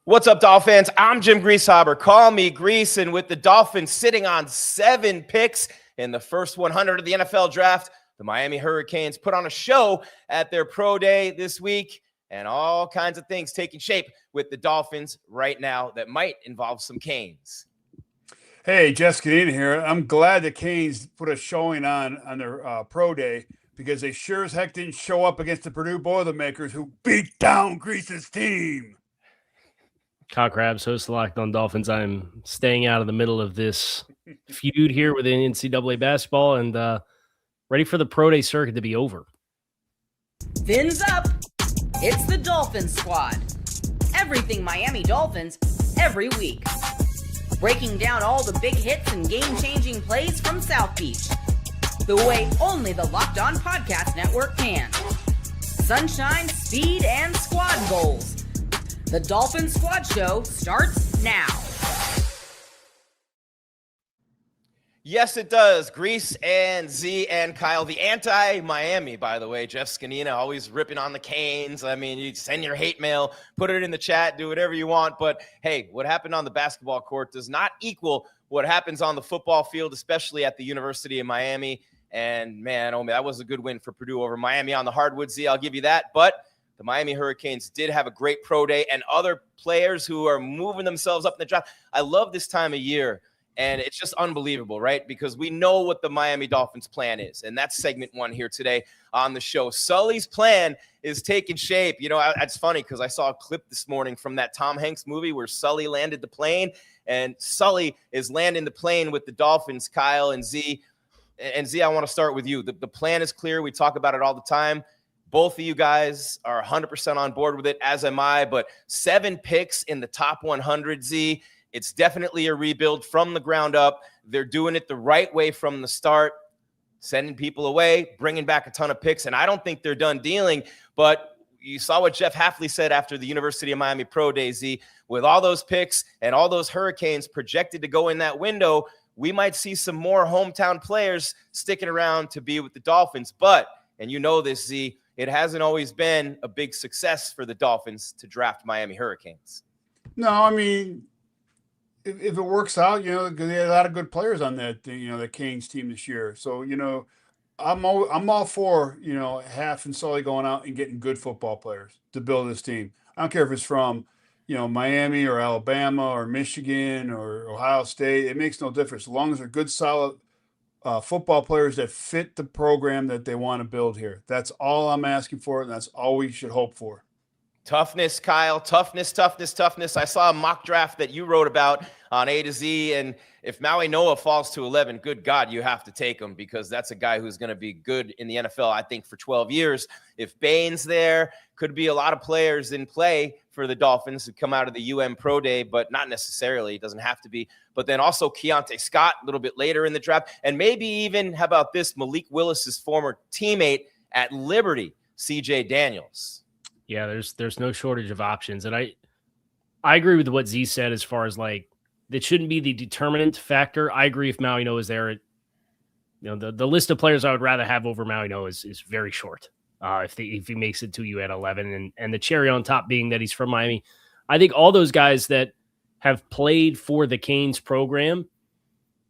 What's up, Dolphins? I'm Jim Grieshaber. Call me Gries. And with the Dolphins sitting on 7 picks in the first 100 of the NFL draft, the Miami Hurricanes put on a show at their pro day this week, and all kinds of things taking shape with the Dolphins right now that might involve some CANES. Hey, Jeff Zgonina here. I'm glad the CANES put a showing on their pro day, because they sure as heck didn't show up against the Purdue Boilermakers, who beat down Gries's team. Kyle Krabs, host of Locked On Dolphins. I'm staying out of the middle of this feud here within NCAA basketball and ready for the pro day circuit to be over. Fins up. It's the Dolphin Squad. Everything Miami Dolphins every week. Breaking down all the big hits and game-changing plays from South Beach. The way only the Locked On Podcast Network can. Sunshine, speed, and squad goals. The Dolphin Squad Show starts now. Yes, it does. Gries and Z and Kyle, the anti-Miami, by the way. Jeff Zgonina always ripping on the CANES. I mean, you send your hate mail, put it in the chat, do whatever you want. But, hey, what happened on the basketball court does not equal what happens on the football field, especially at the University of Miami. And, man, that was a good win for Purdue over Miami on the hardwood, Z. I'll give you that. But the Miami Hurricanes did have a great pro day, and other players who are moving themselves up in the draft. I love this time of year, and it's just unbelievable, right? Because we know what the Miami Dolphins plan is, and that's segment 1 here today on the show. Sully's plan is taking shape. You know, it's funny because I saw a clip this morning from that Tom Hanks movie where Sully landed the plane, and Sully is landing the plane with the Dolphins, Kyle and Z. And Z, I want to start with you. The plan is clear. We talk about it all the time. Both of you guys are 100% on board with it, as am I. But 7 picks in the top 100, Z. It's definitely a rebuild from the ground up. They're doing it the right way from the start, sending people away, bringing back a ton of picks. And I don't think they're done dealing. But you saw what Jeff Hafley said after the University of Miami Pro Day, Z. With all those picks and all those Hurricanes projected to go in that window, we might see some more hometown players sticking around to be with the Dolphins. But, and you know this, Z, it hasn't always been a big success for the Dolphins to draft Miami Hurricanes. No, I mean, if it works out, you know, they had a lot of good players on that, you know, the CANES team this year. So, you know, I'm all for, you know, Haf and Sully going out and getting good football players to build this team. I don't care if it's from, you know, Miami or Alabama or Michigan or Ohio State. It makes no difference. As long as they're good, solid football players that fit the program that they want to build here. That's all I'm asking for, and that's all we should hope for. Toughness, Kyle. Toughness. I saw a mock draft that you wrote about on A to Z, and if Maui Noah falls to 11, good God, you have to take him, because that's a guy who's going to be good in the NFL, I think, for 12 years. If Bain's there, could be a lot of players in play for the Dolphins who come out of the UM Pro Day, but not necessarily. It doesn't have to be. But then also Keontae Scott a little bit later in the draft, and maybe even, how about this, Malik Willis's former teammate at Liberty, CJ Daniels. Yeah, there's no shortage of options. And I agree with what Z said as far as, like, that shouldn't be the determinant factor. I agree if Maui Noah is there. You know, the list of players I would rather have over Maui Noah is very short. If he makes it to you at 11, and the cherry on top being that he's from Miami. I think all those guys that have played for the CANES program,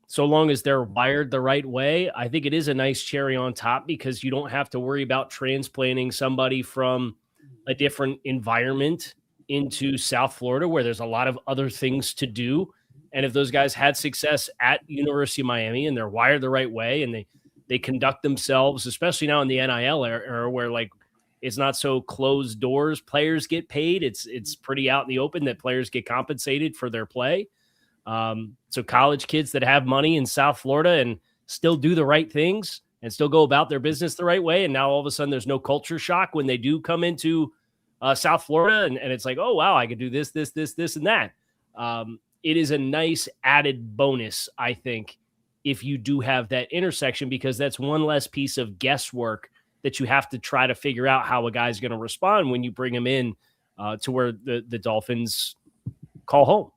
so long as they're wired the right way, I think it is a nice cherry on top, because you don't have to worry about transplanting somebody from a different environment into South Florida, where there's a lot of other things to do. And if those guys had success at University of Miami and they're wired the right way and they conduct themselves, especially now in the NIL era where, like, it's not so closed doors, players get paid. It's pretty out in the open that players get compensated for their play. So college kids that have money in South Florida and still do the right things and still go about their business the right way. And now all of a sudden there's no culture shock when they do come into South Florida. And it's like, oh, wow, I could do this, and that. It is a nice added bonus, I think, if you do have that intersection, because that's one less piece of guesswork that you have to try to figure out how a guy's going to respond when you bring him in to where the Dolphins call home.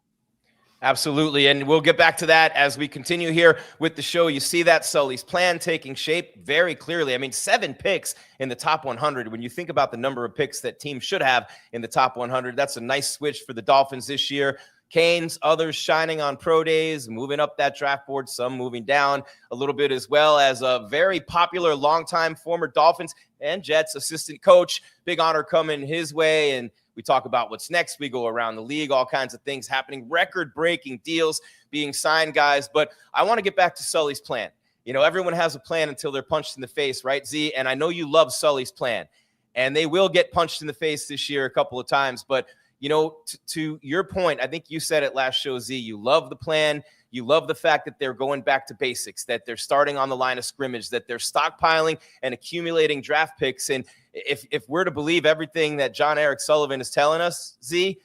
Absolutely. And we'll get back to that as we continue here with the show. You see that Sully's plan taking shape very clearly. I mean, 7 picks in the top 100. When you think about the number of picks that teams should have in the top 100, that's a nice switch for the Dolphins this year. Canes, others shining on pro days, moving up that draft board, some moving down a little bit, as well as a very popular longtime former Dolphins and Jets assistant coach. Big honor coming his way. And we talk about what's next. We go around the league, all kinds of things happening, record-breaking deals being signed, guys. But I want to get back to Sully's plan. You know, everyone has a plan until they're punched in the face, right, Z? And I know you love Sully's plan. And they will get punched in the face this year a couple of times. But, you know, to your point, I think you said it last show, Z, you love the plan. You love the fact that they're going back to basics, that they're starting on the line of scrimmage, that they're stockpiling and accumulating draft picks. And if we're to believe everything that Jon-Eric Sullivan is telling us, Z,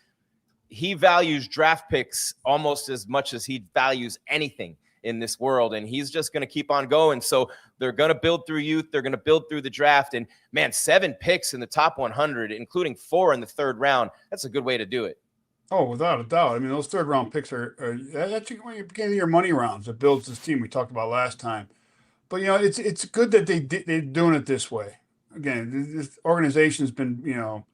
he values draft picks almost as much as he values anything in this world. And he's just going to keep on going. So they're going to build through youth. They're going to build through the draft. And, man, 7 picks in the top 100, including 4 in the 3rd round. That's a good way to do it. Oh, without a doubt. I mean, those 3rd-round picks are that's when you're beginning your money rounds that builds this team we talked about last time. But, you know, it's good that they're doing it this way. Again, this organization's been, you know,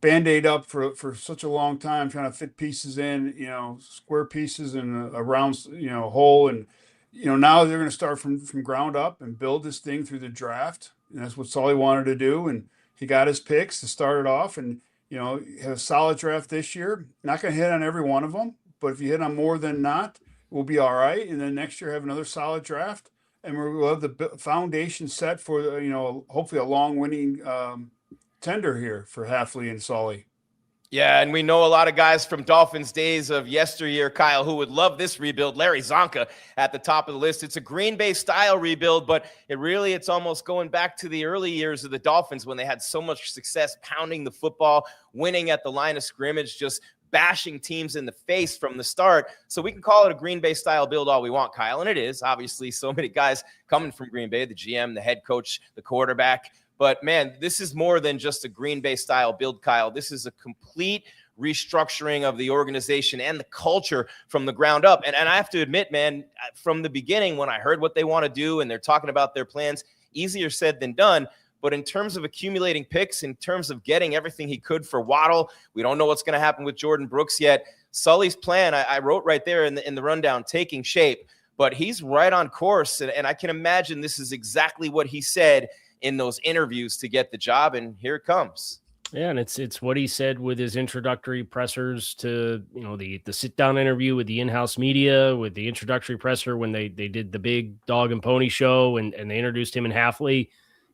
Band-Aid up for such a long time, trying to fit pieces in, you know, square pieces in a round, you know, hole. And, you know, now they're going to start from ground up and build this thing through the draft. And that's what Sully wanted to do. And he got his picks to start it off. And, you know, have a solid draft this year. Not going to hit on every one of them, but if you hit on more than not, we'll be all right. And then next year have another solid draft. And we'll have the foundation set for, you know, hopefully a long winning tender here for Hafley and Sully. Yeah, and we know a lot of guys from Dolphins days of yesteryear, Kyle, who would love this rebuild. Larry Zonka at the top of the list. It's a Green Bay style rebuild, but it's almost going back to the early years of the Dolphins when they had so much success pounding the football, winning at the line of scrimmage, just bashing teams in the face from the start. So we can call it a Green Bay style build all we want, Kyle. And it is obviously so many guys coming from Green Bay, the GM, the head coach, the quarterback. But man, this is more than just a Green Bay style build, Kyle. This is a complete restructuring of the organization and the culture from the ground up. And I have to admit, man, from the beginning, when I heard what they want to do and they're talking about their plans, easier said than done. But in terms of accumulating picks, in terms of getting everything he could for Waddle, we don't know what's going to happen with Jordan Brooks yet. Sully's plan, I wrote right there in the rundown, taking shape. But he's right on course. And I can imagine this is exactly what he said in those interviews to get the job. And here it comes. Yeah, and it's what he said with his introductory pressers to, you know, the sit-down interview with the in-house media, with the introductory presser when they did the big dog and pony show and they introduced him and Hafley.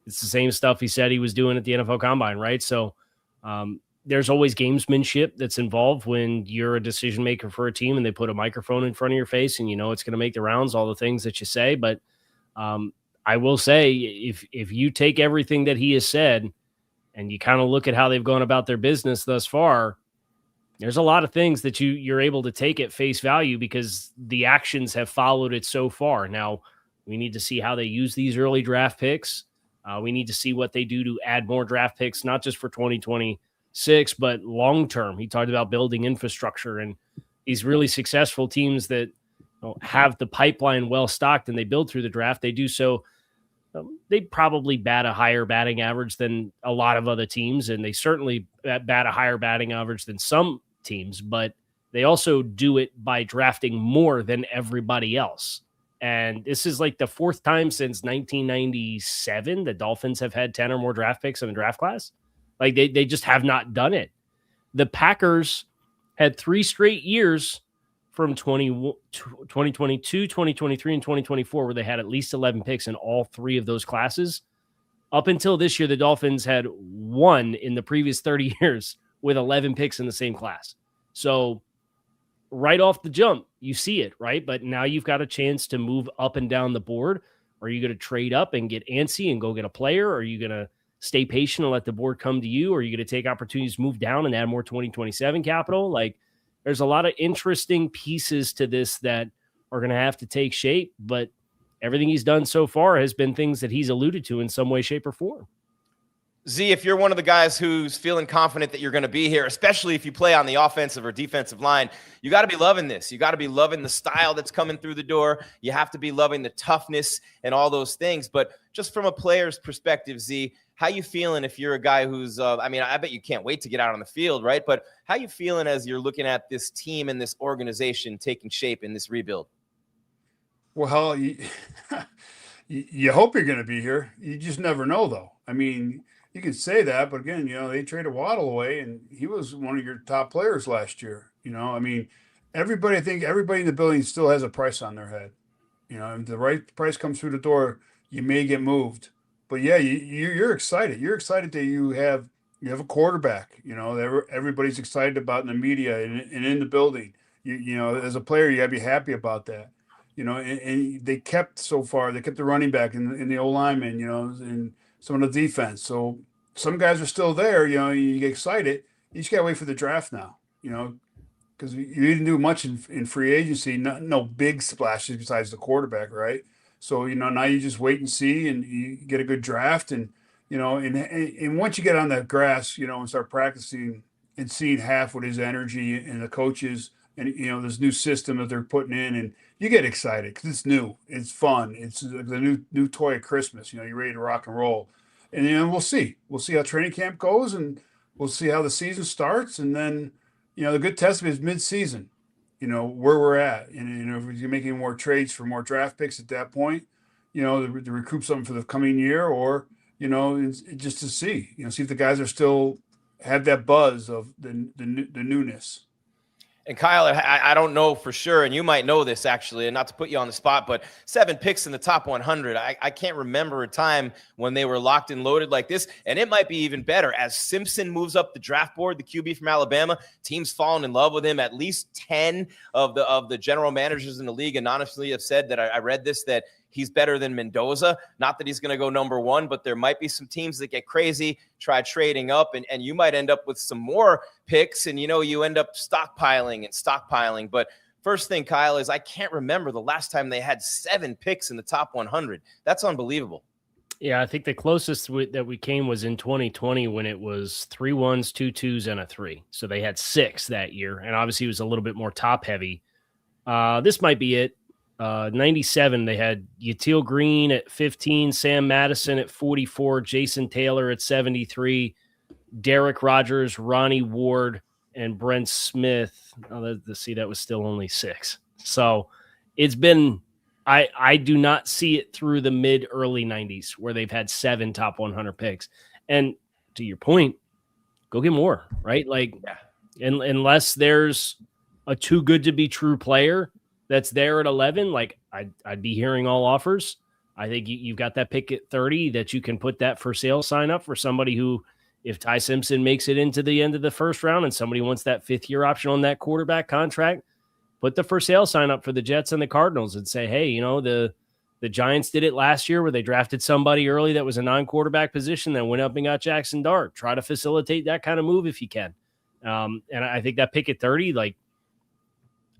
It's the same stuff he said he was doing at the NFL Combine, right? So there's always gamesmanship that's involved when you're a decision maker for a team and they put a microphone in front of your face and you know it's going to make the rounds, all the things that you say. But I will say, if you take everything that he has said and you kind of look at how they've gone about their business thus far, there's a lot of things that you're able to take at face value because the actions have followed it so far. Now, we need to see how they use these early draft picks. We need to see what they do to add more draft picks, not just for 2026, but long-term. He talked about building infrastructure and these really successful teams that have the pipeline well stocked and they build through the draft. They do so. They probably bat a higher batting average than a lot of other teams, and they certainly bat a higher batting average than some teams, but they also do it by drafting more than everybody else. And this is like the 4th time since 1997 the Dolphins have had 10 or more draft picks in a draft class. Like they just have not done it. The Packers had 3 straight years from 2022, 2023, and 2024 where they had at least 11 picks in all 3 of those classes. Up until this year, the Dolphins had 1 in the previous 30 years with 11 picks in the same class. So right off the jump, you see it, right? But now you've got a chance to move up and down the board. Are you going to trade up and get antsy and go get a player? Or are you going to stay patient and let the board come to you? Or are you going to take opportunities to move down and add more 2027 capital? Like, there's a lot of interesting pieces to this that are going to have to take shape, but everything he's done so far has been things that he's alluded to in some way, shape, or form. Z, if you're one of the guys who's feeling confident that you're going to be here, especially if you play on the offensive or defensive line, you got to be loving this. You got to be loving the style that's coming through the door. You have to be loving the toughness and all those things. But just from a player's perspective, Z, how you feeling if you're a guy who's, I bet you can't wait to get out on the field, right? But how you feeling as you're looking at this team and this organization taking shape in this rebuild? Well, you hope you're going to be here. You just never know, though. I mean, you can say that, but again, they traded Waddle away, and he was one of your top players last year. I think everybody in the building still has a price on their head. If the right price comes through the door, you may get moved. But yeah, you're excited. You're excited that you have a quarterback. That everybody's excited about in the media and in the building. As a player, you got to be happy about that. And they kept the running back and the O-lineman, and some of the defense. So some guys are still there, you get excited. You just got to wait for the draft now, because you didn't do much in free agency, no big splashes besides the quarterback, right? So, now you just wait and see, and you get a good draft. And, and once you get on the grass, and start practicing and seeing Half with his energy and the coaches and, this new system that they're putting in, and you get excited because it's new, it's fun. It's the new toy at Christmas, you're ready to rock and roll. And we'll see how training camp goes, and we'll see how the season starts. And then, the good test is mid-season, where we're at. And, if you're making more trades for more draft picks at that point, to recruit something for the coming year, or, just to see if the guys are still have that buzz of the newness. And Kyle, I don't know for sure, and you might know this actually, and not to put you on the spot, but 7 picks in the top 100. I can't remember a time when they were locked and loaded like this, and it might be even better. As Simpson moves up the draft board, the QB from Alabama, teams falling in love with him. At least 10 of the general managers in the league anonymously have said that I read this, that he's better than Mendoza. Not that he's going to go number one, but there might be some teams that get crazy, try trading up, and you might end up with some more picks, and you end up stockpiling. But first thing, Kyle, is I can't remember the last time they had 7 picks in the top 100. That's unbelievable. Yeah, I think the closest that we came was in 2020 when it was 3 1s, 2 2s, and a 3. So they had 6 that year, and obviously it was a little bit more top heavy. This might be it. 97, they had Yatil Green at 15, Sam Madison at 44, Jason Taylor at 73, Derek Rogers, Ronnie Ward, and Brent Smith. That was still only 6. So it's been, I do not see it through the mid-early 90s where they've had 7 top 100 picks. And to your point, go get more, right? Unless there's a too good to be true player that's there at 11, I'd be hearing all offers. I think you've got that pick at 30 that you can put that for sale sign up for somebody who, if Ty Simpson makes it into the end of the first round and somebody wants that 5th-year option on that quarterback contract, put the for sale sign up for the Jets and the Cardinals and say, hey, the Giants did it last year where they drafted somebody early that was a non-quarterback position, then went up and got Jackson Dart. Try to facilitate that kind of move if you can. And I think that pick at 30,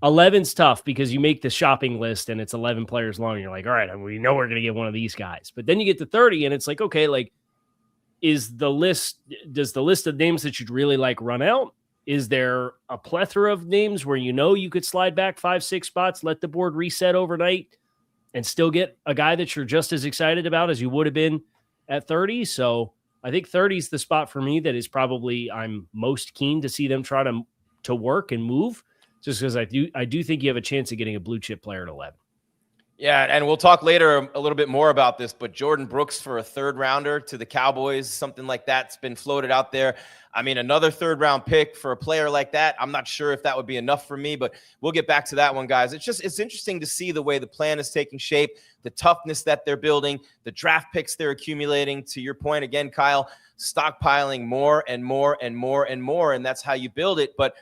11's tough because you make the shopping list and it's 11 players long. And you're like, all right, we know we're going to get one of these guys. But then you get to 30 and it's like, okay, does the list of names that you'd really like run out? Is there a plethora of names where you could slide back 5-6 spots, let the board reset overnight, and still get a guy that you're just as excited about as you would have been at 30? So I think 30 is the spot for me that is probably I'm most keen to see them try to work and move. Just because I do think you have a chance of getting a blue chip player at 11. Yeah, and we'll talk later a little bit more about this, but Jordan Brooks for a 3rd rounder to the Cowboys, something like that's been floated out there. I mean, another 3rd round pick for a player like that, I'm not sure if that would be enough for me, but we'll get back to that one, guys. It's interesting to see the way the plan is taking shape, the toughness that they're building, the draft picks they're accumulating. To your point again, Kyle, stockpiling more and more and more and more, and that's how you build it. But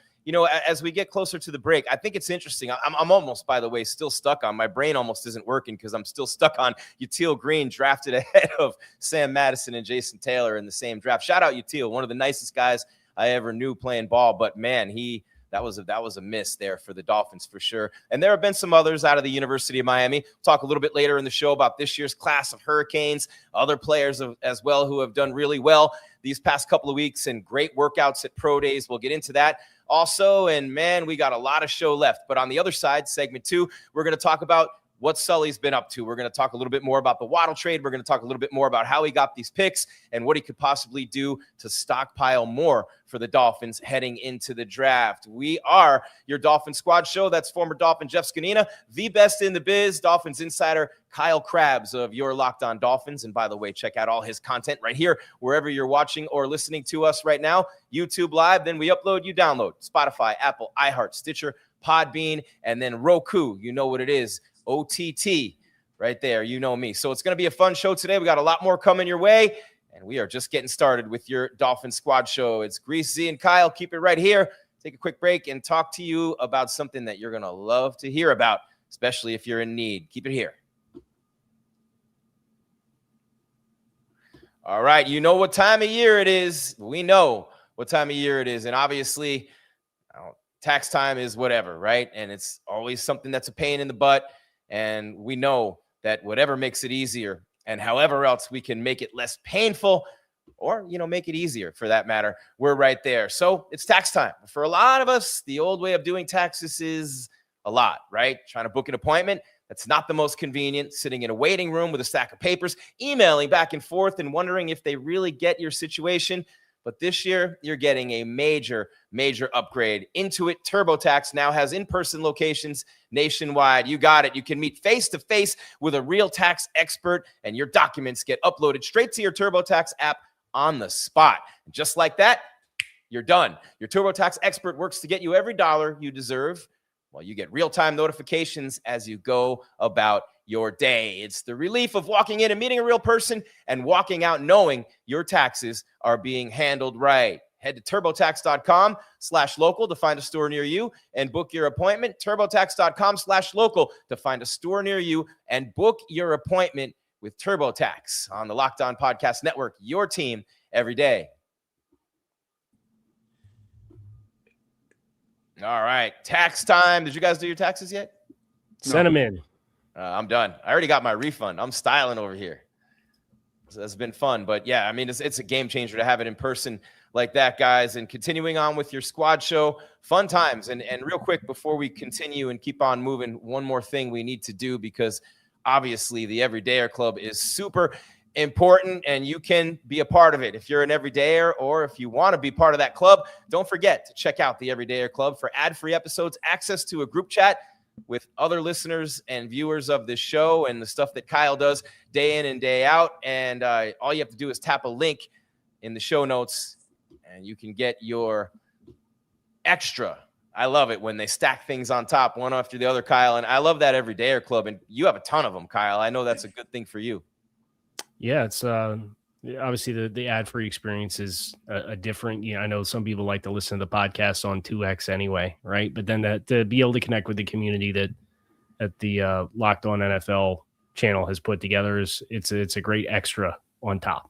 as we get closer to the break, I think it's interesting. I'm almost, by the way, still stuck on, my brain almost isn't working because I'm still stuck on Yatil Green drafted ahead of Sam Madison and Jason Taylor in the same draft. Shout out Yatil, one of the nicest guys I ever knew playing ball. But man, he that was a miss there for the Dolphins for sure. And there have been some others out of the University of Miami. We'll talk a little bit later in the show about this year's class of Hurricanes, other players as well who have done really well these past couple of weeks and great workouts at pro days. We'll get into that also. And man, we got a lot of show left. But on the other side, segment 2, we're going to talk about what Sully's been up to. We're going to talk a little bit more about the Waddle trade. We're going to talk a little bit more about how he got these picks and what he could possibly do to stockpile more for the Dolphins heading into the draft. We are your Dolphin Squad Show. That's former Dolphin Jeff Zgonina, the best in the biz, Dolphins insider Kyle Krabs of Your Locked On Dolphins. And by the way, check out all his content right here, wherever you're watching or listening to us right now. YouTube Live, then we upload, you download. Spotify, Apple, iHeart, Stitcher, Podbean, and then Roku. You know what it is. OTT right there. You know me. So it's going to be a fun show today. We got a lot more coming your way, and we are just getting started with your Dolphin Squad Show. It's Gries, Z, and Kyle. Keep it right here. Take a quick break and talk to you about something that you're going to love to hear about, especially if you're in need. Keep it here. All right. You know what time of year it is. We know what time of year it is. And obviously, tax time is whatever, right? And it's always something that's a pain in the butt. And we know that whatever makes it easier and however else we can make it less painful or, make it easier for that matter, we're right there. So it's tax time. For a lot of us, the old way of doing taxes is a lot, right? Trying to book an appointment. That's not the most convenient, sitting in a waiting room with a stack of papers, emailing back and forth and wondering if they really get your situation. But this year, you're getting a major, major upgrade. Intuit TurboTax now has in-person locations nationwide. You got it. You can meet face-to-face with a real tax expert, and your documents get uploaded straight to your TurboTax app on the spot. And just like that, you're done. Your TurboTax expert works to get you every dollar you deserve, while you get real-time notifications as you go about your day. It's the relief of walking in and meeting a real person and walking out knowing your taxes are being handled right. Head to turbotax.com/local to find a store near you and book your appointment. turbotax.com/local to find a store near you and book your appointment with TurboTax on the Locked On Podcast Network, your team every day. All right, tax time. Did you guys do your taxes yet? Send them in. I'm done. I already got my refund. I'm styling over here. So that's been fun. But yeah, I mean, it's a game changer to have it in person like that, guys. And continuing on with your squad show, fun times. And real quick, before we continue and keep on moving, one more thing we need to do, because obviously the Everydayer Club is super important and you can be a part of it. If you're an everydayer or if you want to be part of that club, don't forget to check out the Everydayer Club for ad-free episodes, access to a group chat with other listeners and viewers of this show and the stuff that Kyle does day in and day out. And all you have to do is tap a link in the show notes and you can get your extra. I love it when they stack things on top, one after the other, Kyle. And I love that Everydayer Club. And you have a ton of them, Kyle. I know that's a good thing for you. Yeah, it's obviously the ad-free experience is a different. I know some people like to listen to the podcast on 2X anyway, right? But then to be able to connect with the community that the Locked On NFL channel has put together it's a great extra on top.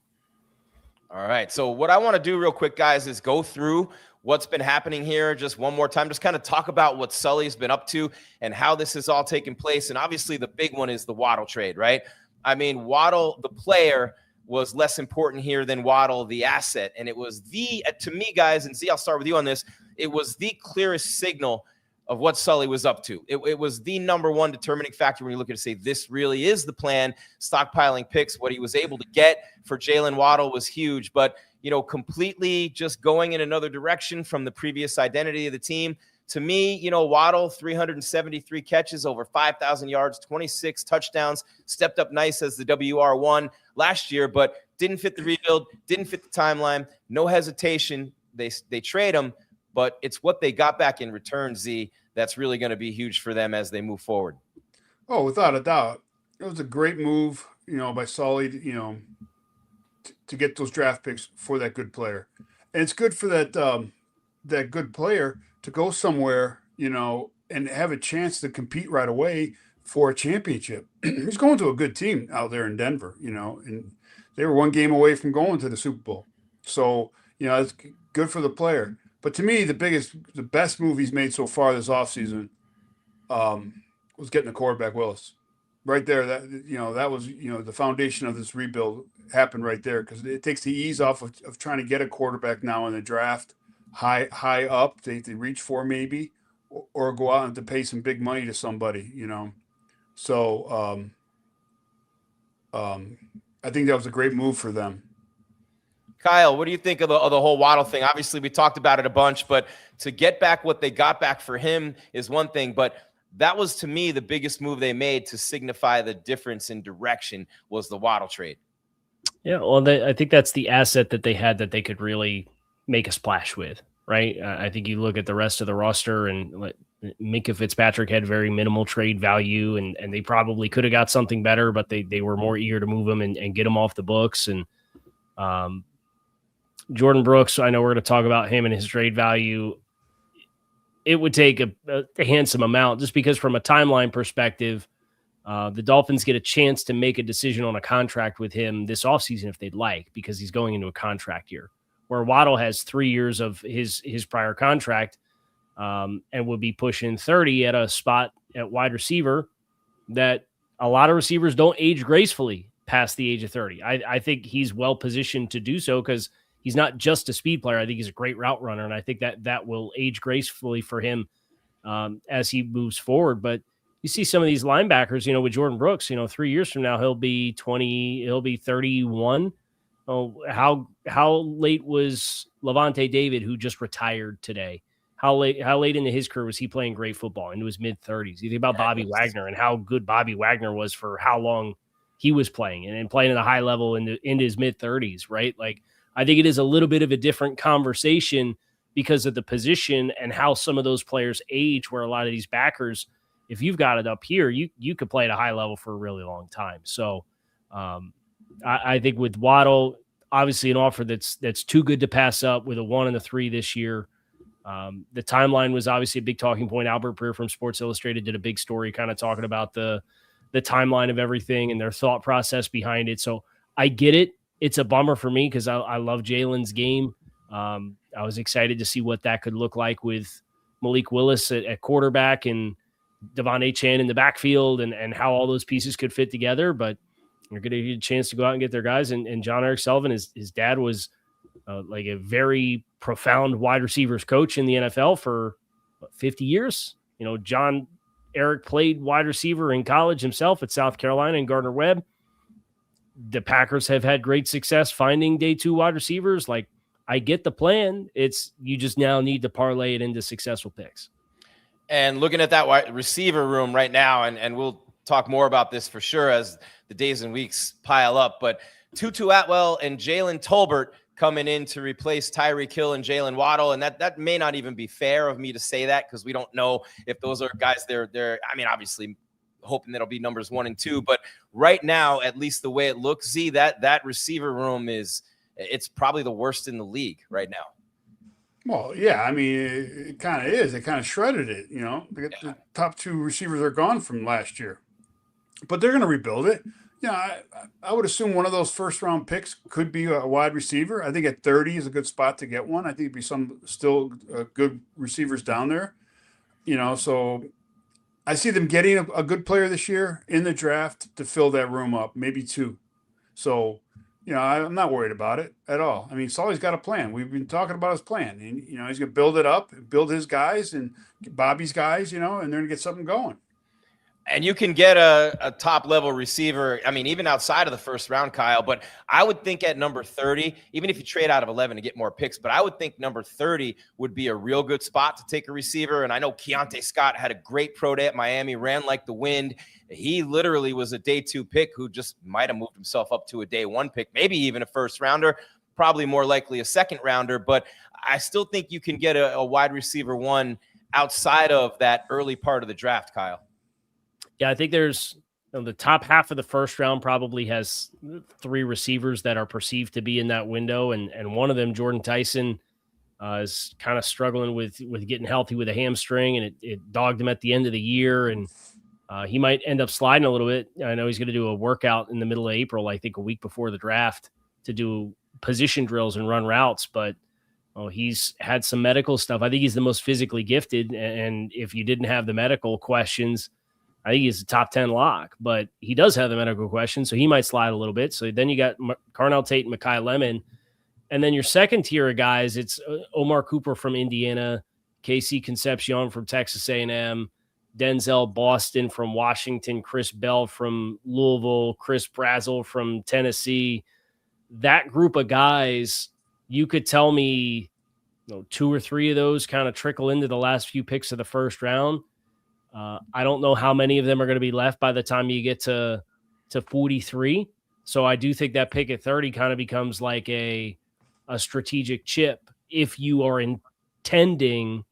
All right. So what I want to do real quick, guys, is go through what's been happening here just one more time. Just kind of talk about what Sully's been up to and how this has all taken place. And obviously the big one is the Waddle trade, right? I mean, Waddle, the player, was less important here than Waddle, the asset. And it was to me, guys, and Z, I'll start with you on this, it was the clearest signal of what Sully was up to. It was the number one determining factor when you look at it, say, this really is the plan. Stockpiling picks, what he was able to get for Jaylen Waddle was huge. But, completely just going in another direction from the previous identity of the team. To me, Waddle, 373 catches, over 5,000 yards, 26 touchdowns, stepped up nice as the WR1 last year, but didn't fit the rebuild, didn't fit the timeline, no hesitation. They trade him, but it's what they got back in return, Z, that's really going to be huge for them as they move forward. Oh, without a doubt. It was a great move, by Sully, to get those draft picks for that good player. And it's good for that good player to go somewhere, and have a chance to compete right away for a championship. He's going to a good team out there in Denver, and they were one game away from going to the Super Bowl. So, it's good for the player. But to me, the best move he's made so far this offseason was getting the quarterback Willis. Right there, that was the foundation of this rebuild happened right there, because it takes the ease off of trying to get a quarterback now in the draft high up they reach for maybe, or go out and to pay some big money to somebody, So I think that was a great move for them. Kyle, what do you think of the whole Waddle thing? Obviously, we talked about it a bunch, but to get back what they got back for him is one thing. But that was, to me, the biggest move they made to signify the difference in direction was the Waddle trade. Yeah, well, I think that's the asset that they had that they could really make a splash with, right? I think you look at the rest of the roster, and Minkah Fitzpatrick had very minimal trade value, and they probably could have got something better, but they were more eager to move him and get him off the books. And Jordan Brooks, I know we're going to talk about him and his trade value. It would take a handsome amount, just because from a timeline perspective, the Dolphins get a chance to make a decision on a contract with him this offseason if they'd like, because he's going into a contract year, where Waddle has 3 years of his prior contract and would be pushing 30 at a spot at wide receiver that a lot of receivers don't age gracefully past the age of 30. I think he's well positioned to do so, because he's not just a speed player. I think he's a great route runner, and I think that will age gracefully for him as he moves forward. But you see some of these linebackers, with Jordan Brooks, 3 years from now, he'll be 31. Oh, how late was Levante David, who just retired today? How late into his career was he playing great football? Into his mid-30s. You think about Bobby Wagner and how good Bobby Wagner was for how long he was playing, and playing at a high level into his mid-30s, right? Like, I think it is a little bit of a different conversation because of the position and how some of those players age, where a lot of these backers, if you've got it up here, you could play at a high level for a really long time. So I think with Waddle, obviously an offer that's too good to pass up, with a 1 and a 3 this year. The timeline was obviously a big talking point. Albert Breer from Sports Illustrated did a big story kind of talking about the timeline of everything and their thought process behind it. So I get it. It's a bummer for me, because I love Jaylen's game. I was excited to see what that could look like with Malik Willis at quarterback and De'Von Achane in the backfield, and how all those pieces could fit together. But they're going to get a chance to go out and get their guys. And Jon-Eric Sullivan, his dad was like a very profound wide receivers coach in the NFL for 50 years. Jon-Eric played wide receiver in college himself at South Carolina and Gardner-Webb. The Packers have had great success finding day 2 wide receivers. Like, I get the plan. It's, you just now need to parlay it into successful picks. And looking at that wide receiver room right now, and we'll talk more about this for sure as the days and weeks pile up, but Tutu Atwell and Jalen Tolbert coming in to replace Tyreek Hill and Jaylen Waddle. And that may not even be fair of me to say that, because we don't know if those are guys they're obviously hoping that'll be numbers 1 and 2, but right now, at least the way it looks, Z, that receiver room it's probably the worst in the league right now. Well, yeah, it kind of is. They kind of shredded it, The top 2 receivers are gone from last year, but they're going to rebuild it. I would assume one of those first-round picks could be a wide receiver. I think at 30 is a good spot to get one. I think it'd be some still good receivers down there, so I see them getting a good player this year in the draft to fill that room up, maybe 2. So, I'm not worried about it at all. Sully's got a plan. We've been talking about his plan, and he's going to build it up, build his guys and Bobby's guys, and they're going to get something going. And you can get a top-level receiver, even outside of the first round, Kyle. But I would think at number 30, even if you trade out of 11 to get more picks, but I would think number 30 would be a real good spot to take a receiver. And I know Keontae Scott had a great pro day at Miami, ran like the wind. He literally was a day 2 pick who just might have moved himself up to a day 1 pick, maybe even a first rounder, probably more likely a second rounder. But I still think you can get a wide receiver 1 outside of that early part of the draft, Kyle. Yeah, I think there's the top half of the first round probably has 3 receivers that are perceived to be in that window. And one of them, Jordan Tyson, is kind of struggling with getting healthy with a hamstring, and it dogged him at the end of the year. And he might end up sliding a little bit. I know he's going to do a workout in the middle of April, I think a week before the draft, to do position drills and run routes. But Well, he's had some medical stuff. I think he's the most physically gifted. And if you didn't have the medical questions, I think he's a top 10 lock. But he does have the medical questions, so he might slide a little bit. So then you got Carnell Tate and Mekhi Lemon. And then your second tier of guys, it's Omar Cooper from Indiana, KC Concepcion from Texas A&M, Denzel Boston from Washington, Chris Bell from Louisville, Chris Brazzell from Tennessee. That group of guys, you could tell me, 2 or 3 of those kind of trickle into the last few picks of the first round. I don't know how many of them are going to be left by the time you get to 43. So I do think that pick at 30 kind of becomes like a strategic chip if you are intending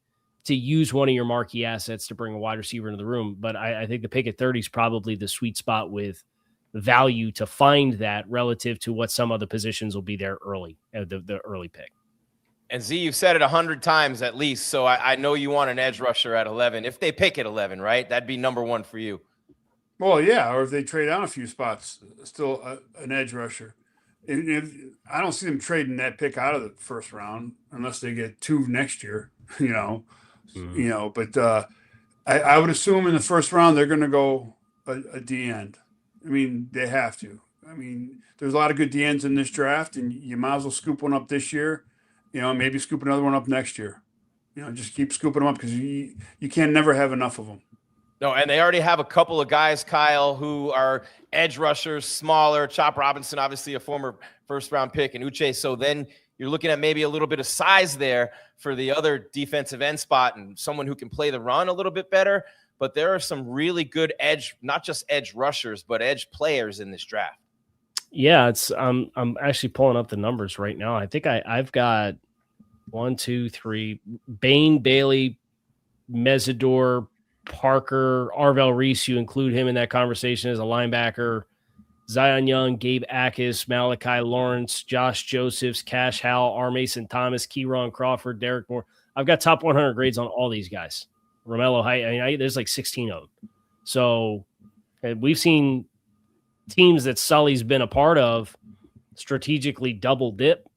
to use one of your marquee assets to bring a wide receiver into the room. But I think the pick at 30 is probably the sweet spot with value to find that relative to what some other positions will be there early, the early pick. And Z, you've said it 100 times at least, so I know you want an edge rusher at 11. If they pick at 11, right? That'd be number one for you. Well, yeah, or if they trade down a few spots, still an edge rusher. I don't see them trading that pick out of the first round unless they get 2 next year, But I would assume in the first round they're going to go a D end. I mean, they have to. I mean, there's a lot of good D ends in this draft, and you might as well scoop one up this year. Maybe scoop another one up next year. Just keep scooping them up because you can never have enough of them. No, and they already have a couple of guys, Kyle, who are edge rushers, smaller. Chop Robinson, obviously a former first-round pick, and Uche. So then you're looking at maybe a little bit of size there for the other defensive end spot and someone who can play the run a little bit better. But there are some really good edge, not just edge rushers, but edge players in this draft. Yeah, it's I'm actually pulling up the numbers right now. I think I've got 1, 2, 3, Bain, Bailey, Mesidor, Parker, Arvell Reese, you include him in that conversation as a linebacker, Zion Young, Gabe Akis, Malachi Lawrence, Josh Josephs, Cash Howell, R. Mason Thomas, Keyron Crawford, Derek Moore. I've got top 100 grades on all these guys. Romello Height, there's like 16 of them. So we've seen teams that Sully's been a part of strategically double dip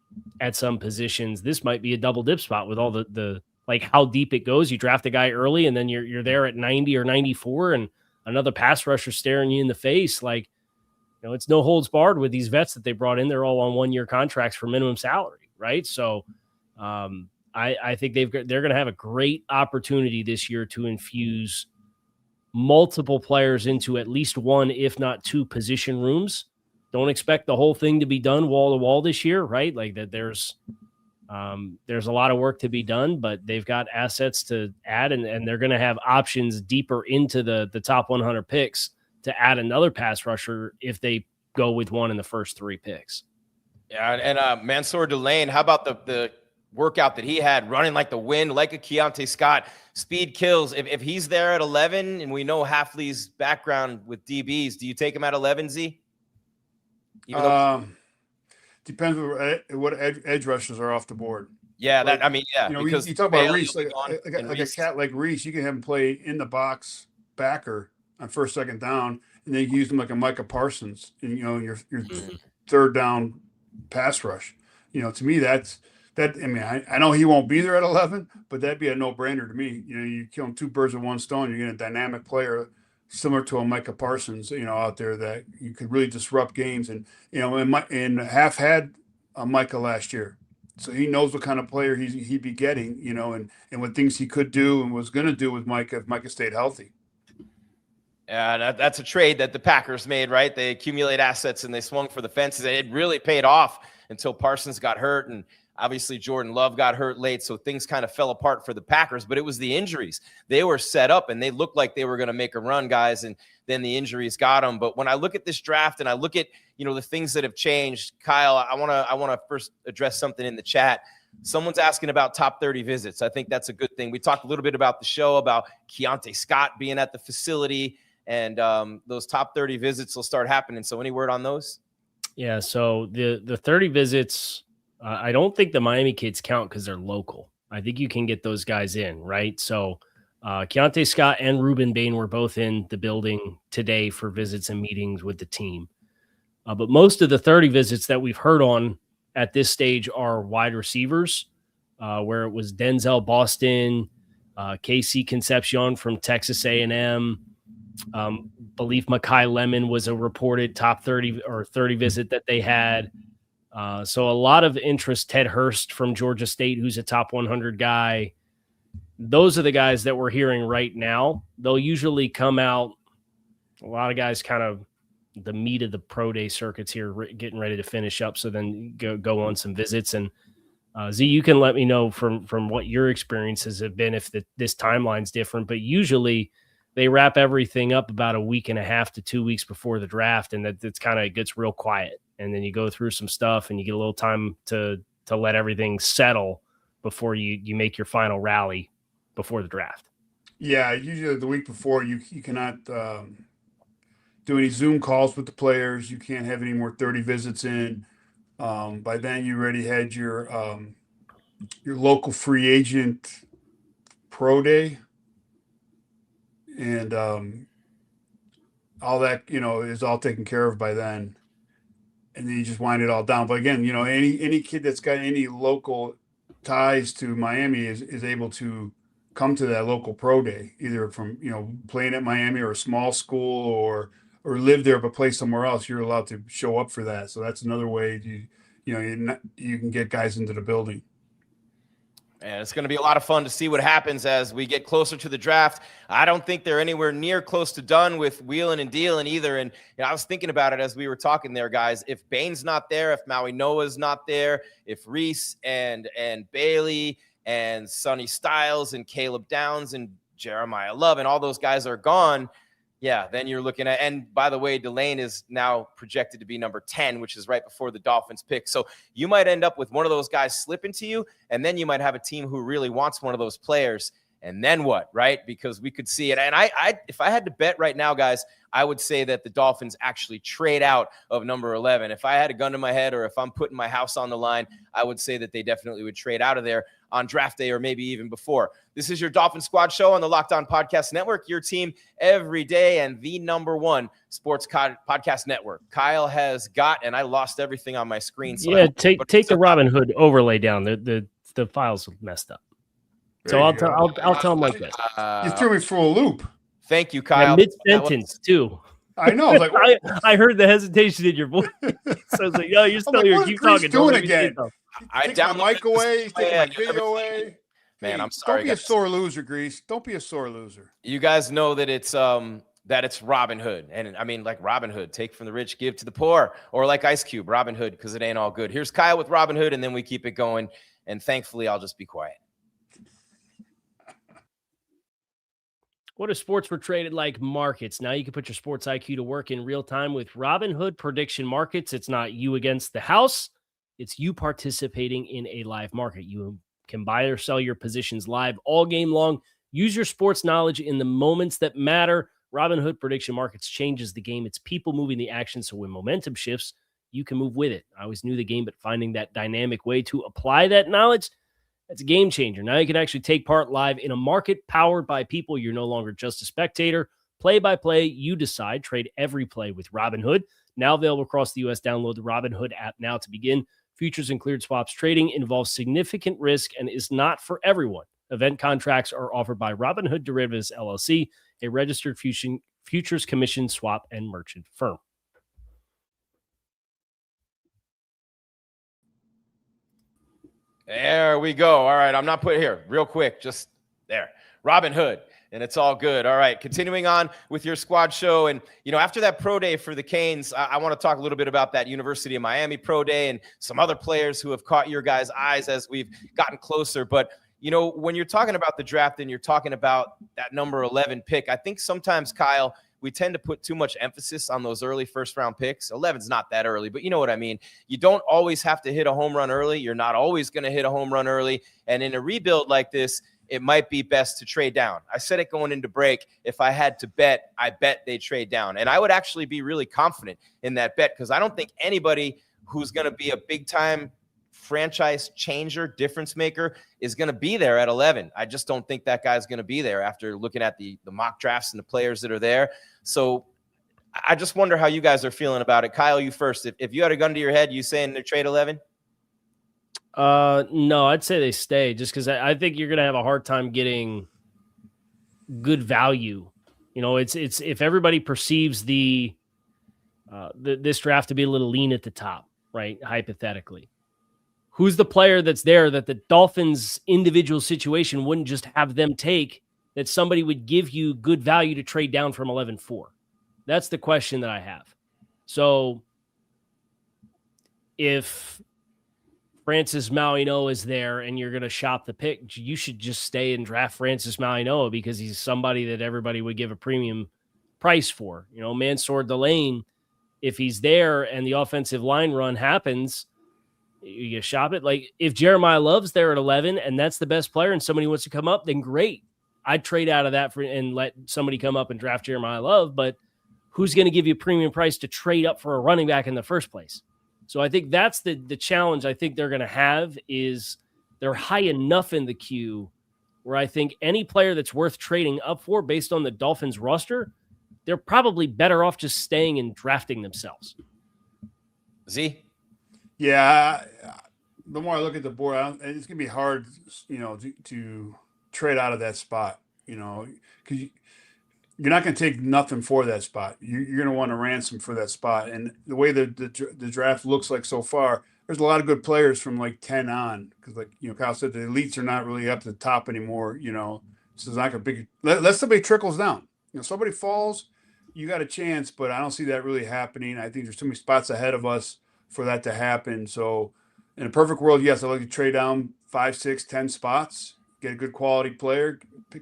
at some positions. This might be a double dip spot with all the like how deep it goes. You draft a guy early and then you're there at 90 or 94 and another pass rusher staring you in the face. Like, it's no holds barred with these vets that they brought in. They're all on 1-year contracts for minimum salary. Right. So I think they're going to have a great opportunity this year to infuse multiple players into at least 1, if not 2 position rooms. Don't expect the whole thing to be done wall to wall this year. Right. Like that there's a lot of work to be done, but they've got assets to add, and they're going to have options deeper into the top 100 picks to add another pass rusher if they go with one in the first 3 picks. Yeah, and Mansour Delane, how about the workout that he had running like the wind, like a Keontae Scott? Speed kills. If he's there at 11, and we know Hafley's background with DBs, do you take him at 11, Z? Depends on what edge rushers are off the board. Yeah, because you talk about Reese, like a cat like Reese, you can have him play in the box backer on first, second down, and then use him like a Micah Parsons, and your third down pass rush. To me, that. I mean, I know he won't be there at 11, but that'd be a no-brainer to me. You kill 2 birds with 1 stone. You're getting a dynamic player similar to a Micah Parsons, out there that you could really disrupt games. And, and Half had a Micah last year. So he knows what kind of player he'd be getting, and what things he could do and was going to do with Micah if Micah stayed healthy. Yeah, that's a trade that the Packers made, right? They accumulate assets and they swung for the fences. It really paid off until Parsons got hurt, and obviously Jordan Love got hurt late, so things kind of fell apart for the Packers, but it was the injuries. They were set up, and they looked like they were going to make a run, guys, and then the injuries got them. But when I look at this draft and I look at, the things that have changed, Kyle, I want to first address something in the chat. Someone's asking about top 30 visits. I think that's a good thing. We talked a little bit about the show, about Keontae Scott being at the facility, and those top 30 visits will start happening. So any word on those? Yeah, so the 30 visits, I don't think the Miami kids count because they're local. I think you can get those guys in, right? So Keontae Scott and Ruben Bain were both in the building today for visits and meetings with the team. But most of the 30 visits that we've heard on at this stage are wide receivers. where it was Denzel Boston, KC Concepcion from Texas A&M. Believe Makai Lemon was a reported top 30 or 30 visit that they had. So a lot of interest. Ted Hurst from Georgia State, who's a top 100 guy. Those are the guys that we're hearing right now. They'll usually come out. A lot of guys kind of the meat of the pro day circuits here, getting ready to finish up. So then go on some visits. And Z, you can let me know from what your experiences have been if this timeline's different. But usually they wrap everything up about a week and a half to 2 weeks before the draft, and that's kind of gets real quiet. And then you go through some stuff, and you get a little time to let everything settle before you make your final rally before the draft. Yeah, usually the week before you cannot do any Zoom calls with the players. You can't have any more 30 visits in. By then, you already had your local free agent pro day, and all that is all taken care of by then. And then you just wind it all down. But again, any kid that's got any local ties to Miami is able to come to that local pro day, either from playing at Miami or a small school or live there but play somewhere else. You're allowed to show up for that. So that's another way you can get guys into the building. And it's going to be a lot of fun to see what happens as we get closer to the draft. I don't think they're anywhere near close to done with wheeling and dealing either. And I was thinking about it as we were talking there, guys. If Bain's not there, if Maui Noah's not there, if Reese and Bailey and Sonny Styles and Caleb Downs and Jeremiah Love and all those guys are gone, yeah, then you're looking at, and by the way, Delane is now projected to be number 10, which is right before the Dolphins pick. So you might end up with one of those guys slipping to you, and then you might have a team who really wants one of those players. And then what, right? Because we could see it. And I if I had to bet right now, guys, I would say that the Dolphins actually trade out of number 11. If I had a gun to my head or if I'm putting my house on the line, I would say that they definitely would trade out of there on draft day or maybe even before. This is your Dolphin Squad Show on the Locked On Podcast Network, your team every day and the number one sports podcast network. Kyle has got, and I lost everything on my screen. So yeah, take the Robinhood overlay down. The files messed up. So I'll tell him like this. You threw me for a loop. Thank you, Kyle. Yeah, mid-sentence, too. I know. I was like, I heard the hesitation in your voice. So I was like, no, you're still here. Keep talking. Doing again. I take my mic away. Take my video away. Man, I'm sorry. Don't be a sore loser, Gries. Don't be a sore loser. You guys know that it's Robinhood. And I mean, like Robinhood, take from the rich, give to the poor. Or like Ice Cube, Robinhood, because it ain't all good. Here's Kyle with Robinhood, and then we keep it going. And thankfully, I'll just be quiet. What if sports were traded like markets? Now you can put your sports IQ to work in real time with Robinhood prediction markets. It's not you against the house. It's you participating in a live market. You can buy or sell your positions live all game long. Use your sports knowledge in the moments that matter. Robinhood prediction markets changes the game. It's people moving the action. So when momentum shifts, you can move with it. I always knew the game, but finding that dynamic way to apply that knowledge, that's a game changer. Now you can actually take part live in a market powered by people. You're no longer just a spectator. Play by play, you decide. Trade every play with Robinhood. Now available across the U.S. Download the Robinhood app now to begin. Futures and cleared swaps trading involves significant risk and is not for everyone. Event contracts are offered by Robinhood Derivatives LLC, a registered futures commission swap and merchant firm. There we go. All right. I'm not putting here real quick. Just there. Robinhood. And it's all good. All right. Continuing on with your squad show. And, after that pro day for the Canes, I want to talk a little bit about that University of Miami pro day and some other players who have caught your guys' eyes as we've gotten closer. But, when you're talking about the draft and you're talking about that number 11 pick, I think sometimes, Kyle, we tend to put too much emphasis on those early first-round picks. 11's not that early, but you know what I mean. You don't always have to hit a home run early. You're not always going to hit a home run early. And in a rebuild like this, it might be best to trade down. I said it going into break. If I had to bet, I bet they trade down. And I would actually be really confident in that bet because I don't think anybody who's going to be a big-time franchise changer, difference maker is going to be there at 11. I just don't think that guy's going to be there after looking at the mock drafts and the players that are there. So I just wonder how you guys are feeling about it. Kyle, you first. If you had a gun to your head, you saying they trade 11? No, I'd say they stay just because I think you're going to have a hard time getting good value. It's if everybody perceives this draft to be a little lean at the top, right? Hypothetically, who's the player that's there that the Dolphins' individual situation wouldn't just have them take, that somebody would give you good value to trade down from 11-4? That's the question that I have. So if Francis Mauigoa is there and you're going to shop the pick, you should just stay and draft Francis Mauigoa because he's somebody that everybody would give a premium price for. Mansour Delane, if he's there and the offensive line run happens, you shop it. Like if Jeremiah Love's there at 11 and that's the best player and somebody wants to come up, then great. I'd trade out of that and let somebody come up and draft Jeremiah Love, but who's going to give you a premium price to trade up for a running back in the first place? So I think that's the challenge I think they're going to have, is they're high enough in the queue where I think any player that's worth trading up for based on the Dolphins roster, they're probably better off just staying and drafting themselves. Z? Yeah, the more I look at the board, it's going to be hard, to trade out of that spot, because you're not going to take nothing for that spot. You're going to want a ransom for that spot. And the way the draft looks like so far, there's a lot of good players from like 10 on. Because Kyle said, the elites are not really up to the top anymore. So it's like a big – let somebody trickles down. Somebody falls, you got a chance, but I don't see that really happening. I think there's too many spots ahead of us for that to happen. So in a perfect world, yes, I'd like to trade down 5, 6, 10 spots, get a good quality player,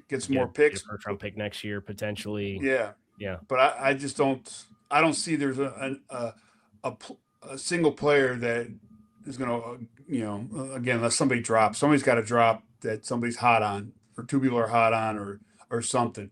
get some more picks. First round pick next year, potentially. Yeah. But I just don't. I don't see there's a single player that is going to, again, unless somebody drops. Somebody's got to drop that somebody's hot on, or two people are hot on, or something.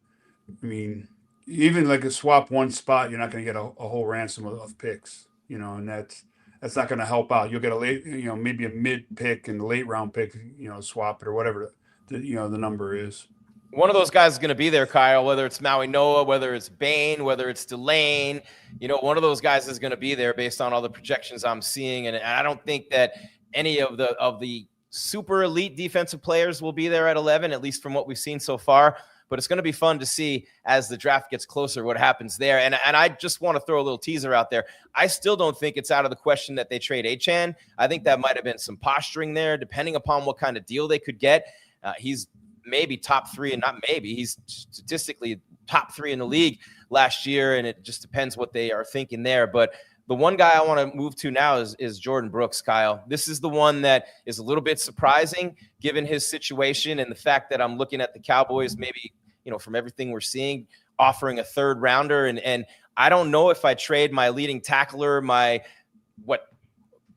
I mean, even like a swap one spot, you're not going to get a whole ransom of picks. And that's not going to help out. You'll get a late, maybe a mid pick and a late round pick, swap it or whatever the number is. One of those guys is going to be there, Kyle, whether it's Mauigoa, whether it's Bain, whether it's Delane. One of those guys is going to be there based on all the projections I'm seeing. And I don't think that any of the super elite defensive players will be there at 11, at least from what we've seen so far. But it's going to be fun to see as the draft gets closer what happens there. And I just want to throw a little teaser out there. I still don't think it's out of the question that they trade Achane. I think that might have been some posturing there, depending upon what kind of deal they could get. He's maybe top 3, and not maybe. He's statistically top 3 in the league last year, and it just depends what they are thinking there. But the one guy I want to move to now is Jordan Brooks, Kyle. This is the one that is a little bit surprising given his situation and the fact that I'm looking at the Cowboys maybe, from everything we're seeing, offering a third rounder. And I don't know if I trade my leading tackler, my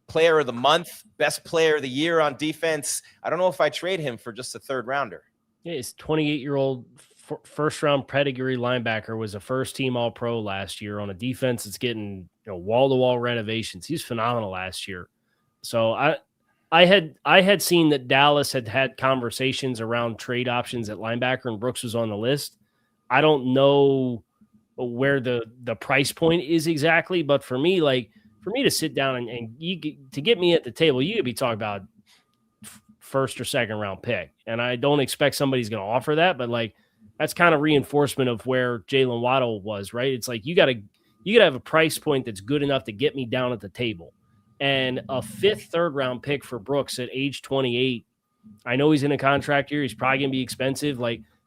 player of the month, best player of the year on defense. I don't know if I trade him for just a third rounder. Yeah, his 28-year-old first-round pedigree linebacker was a first-team All-Pro last year on a defense that's getting wall-to-wall renovations. He's phenomenal last year. So I had seen that Dallas had conversations around trade options at linebacker, and Brooks was on the list. I don't know where the price point is exactly, but for me to sit down and to get me at the table, you could be talking about first or second round pick. And I don't expect somebody's going to offer that, but that's kind of reinforcement of where Jaylen Waddle was, right? It's like, you got to have a price point that's good enough to get me down at the table. And a 5th, 3rd round pick for Brooks at age 28. I know he's in a contract year. He's probably going to be expensive.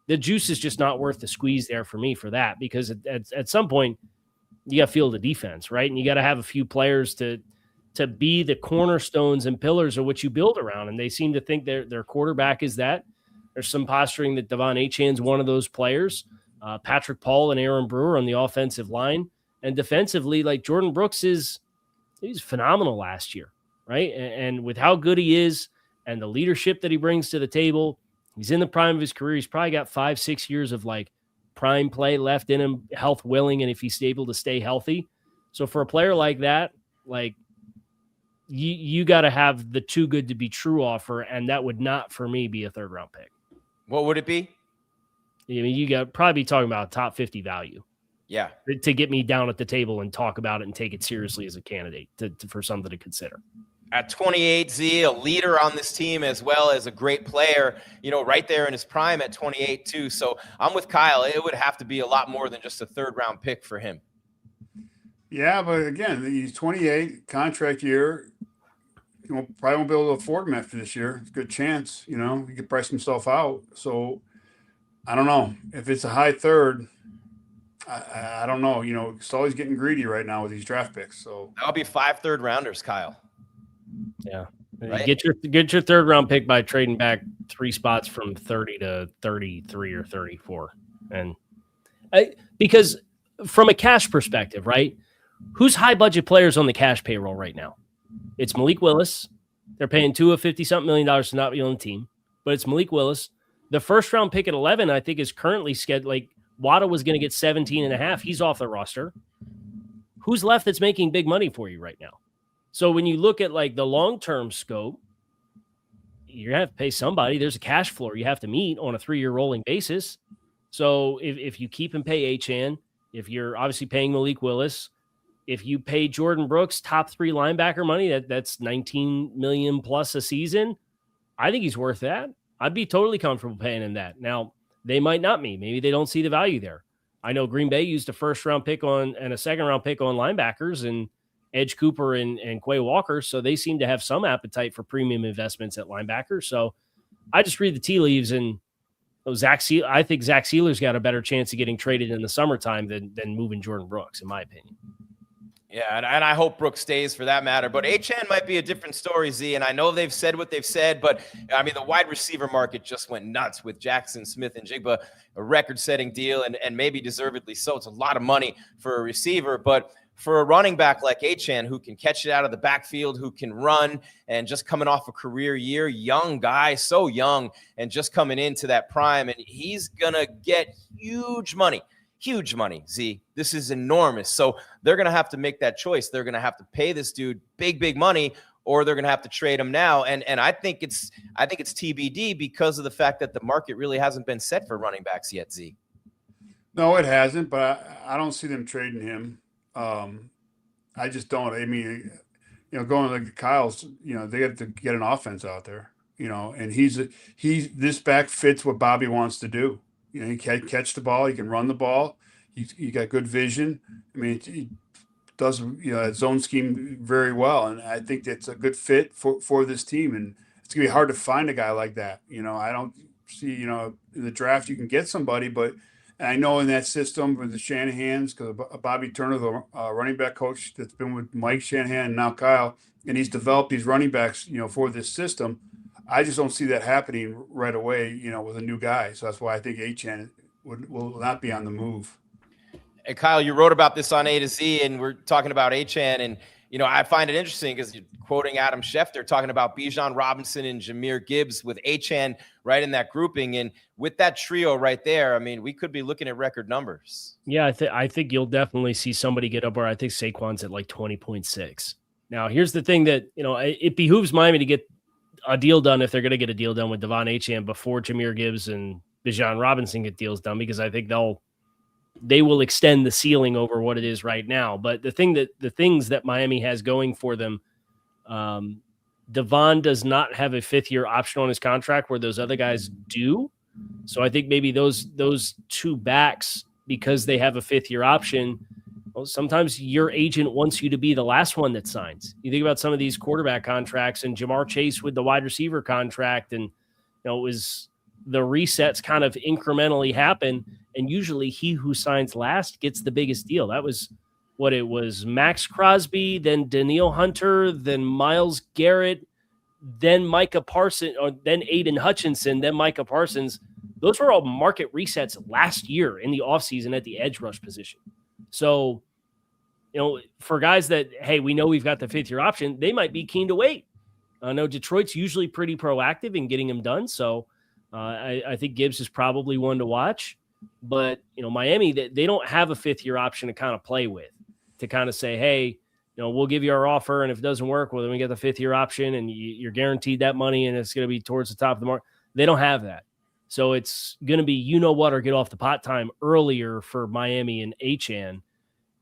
The juice is just not worth the squeeze there for me for that, because at some point you got to feel the defense, right? And you got to have a few players to be the cornerstones and pillars of what you build around. And they seem to think their quarterback is that. There's some posturing that De'Von Achane's one of those players. Patrick Paul and Aaron Brewer on the offensive line. And defensively, Jordan Brooks he's phenomenal last year, right? And with how good he is and the leadership that he brings to the table, he's in the prime of his career. He's probably got 5-6 years of prime play left in him, health willing, and if he's able to stay healthy. So for a player like that, you got to have the too good to be true offer, and that would not, for me, be a 3rd round pick. What would it be? I mean, you got probably be talking about top 50 value. Yeah. To get me down at the table and talk about it and take it seriously as a candidate for something to consider. At 28, Z, a leader on this team as well as a great player, right there in his prime at 28 too. So I'm with Kyle. It would have to be a lot more than just a third-round pick for him. Yeah, but again, he's 28, contract year. Probably won't be able to afford him after this year. It's a good chance, he could price himself out. So I don't know if it's a high third. I don't know. Sully's getting greedy right now with these draft picks. So that'll be 5 third-rounders, Kyle. Yeah. Right? Get your third round pick by trading back 3 spots from 30 to 33 or 34. And because from a cash perspective, right? Who's high budget players on the cash payroll right now? It's Malik Willis. They're paying Tua $50-something million to not be on the team, but it's Malik Willis. The first round pick at 11, I think, is currently scheduled. Like Waddle was going to get 17.5. He's off the roster. Who's left that's making big money for you right now? So when you look at like the long-term scope, you're going to have to pay somebody. There's a cash floor you have to meet on a 3-year rolling basis. So if you keep and pay Achane, if you're obviously paying Malik Willis, if you pay Jordan Brooks top 3 linebacker money, that's $19 million plus a season. I think he's worth that. I'd be totally comfortable paying him that. Now, they might not be. Maybe they don't see the value there. I know Green Bay used a first-round pick and a second-round pick on linebackers and Edge Cooper and Quay Walker, so they seem to have some appetite for premium investments at linebacker. So I just read the tea leaves, and I think Zach Sealer's got a better chance of getting traded in the summertime than moving Jordan Brooks, in my opinion. Yeah, and I hope Brooks stays for that matter. But Achane might be a different story, Z, and I know they've said what they've said, but, I mean, the wide receiver market just went nuts with Jackson Smith and Jigba, a record-setting deal, and maybe deservedly so. It's a lot of money for a receiver, but for a running back like Achane, who can catch it out of the backfield, who can run, and just coming off a career year, young guy, so young, and just coming into that prime, and he's going to get huge money, Z. This is enormous. So they're going to have to make that choice. They're going to have to pay this dude big money, or they're going to have to trade him now. And I think it's TBD because of the fact that the market really hasn't been set for running backs yet, Z. No, it hasn't, but I don't see them trading him. I just don't. I mean, going like Kyle's, they have to get an offense out there, and this back fits what Bobby wants to do. He can catch the ball, he can run the ball, he got good vision. I mean, he does zone scheme very well, and I think that's a good fit for this team. And it's gonna be hard to find a guy like that. I don't see in the draft you can get somebody, but. And I know in that system with the Shanahans, because Bobby Turner, the running back coach that's been with Mike Shanahan and now Kyle, and he's developed these running backs, for this system. I just don't see that happening right away, with a new guy. So that's why I think Achane will not be on the move. Hey, Kyle, you wrote about this on A to Z, and we're talking about Achane, and I find it interesting because you're quoting Adam Schefter talking about Bijan Robinson and Jahmyr Gibbs with Achane right in that grouping. And with that trio right there, I mean, we could be looking at record numbers. Yeah, I think you'll definitely see somebody get up where I think Saquon's at like 20.6. Now, here's the thing that, it behooves Miami to get a deal done if they're going to get a deal done with De'Von Achane before Jahmyr Gibbs and Bijan Robinson get deals done, because I think they will extend the ceiling over what it is right now. But the things that Miami has going for them, De'Von does not have a 5th-year option on his contract where those other guys do. So I think maybe those 2 backs, because they have a 5th-year option, well, sometimes your agent wants you to be the last one that signs. You think about some of these quarterback contracts and Jamar Chase with the wide receiver contract, and it was the resets kind of incrementally happen. And usually he who signs last gets the biggest deal. That was what it was. Max Crosby, then Daniil Hunter, then Myles Garrett, then Micah Parsons, or then Aiden Hutchinson, then Micah Parsons. Those were all market resets last year in the offseason at the edge rush position. So, for guys that, hey, we know we've got the 5th-year option, they might be keen to wait. I know Detroit's usually pretty proactive in getting them done. So I think Gibbs is probably one to watch. But, Miami, they don't have a 5th-year option to kind of play with, to kind of say, hey, we'll give you our offer, and if it doesn't work, well, then we get the 5th-year option, and you're guaranteed that money, and it's going to be towards the top of the market. They don't have that. So it's going to be or get off the pot time earlier for Miami and Achane.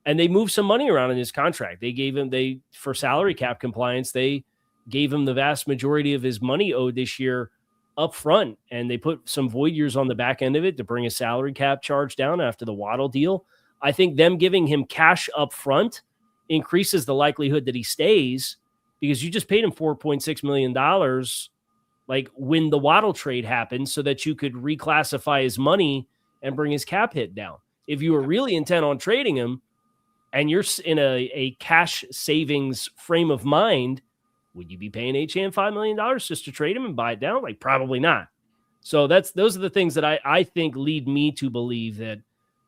And they moved some money around in his contract. They gave him, for salary cap compliance, they gave him the vast majority of his money owed this year up front, and they put some void years on the back end of it to bring his salary cap charge down after the Waddle deal. I think them giving him cash up front increases the likelihood that he stays, because you just paid him $4.6 million like when the Waddle trade happened, so that you could reclassify his money and bring his cap hit down. If you were really intent on trading him and you're in a cash savings frame of mind, would you be paying Achane $5 million just to trade him and buy it down? Like, probably not. So those are the things that I think lead me to believe that,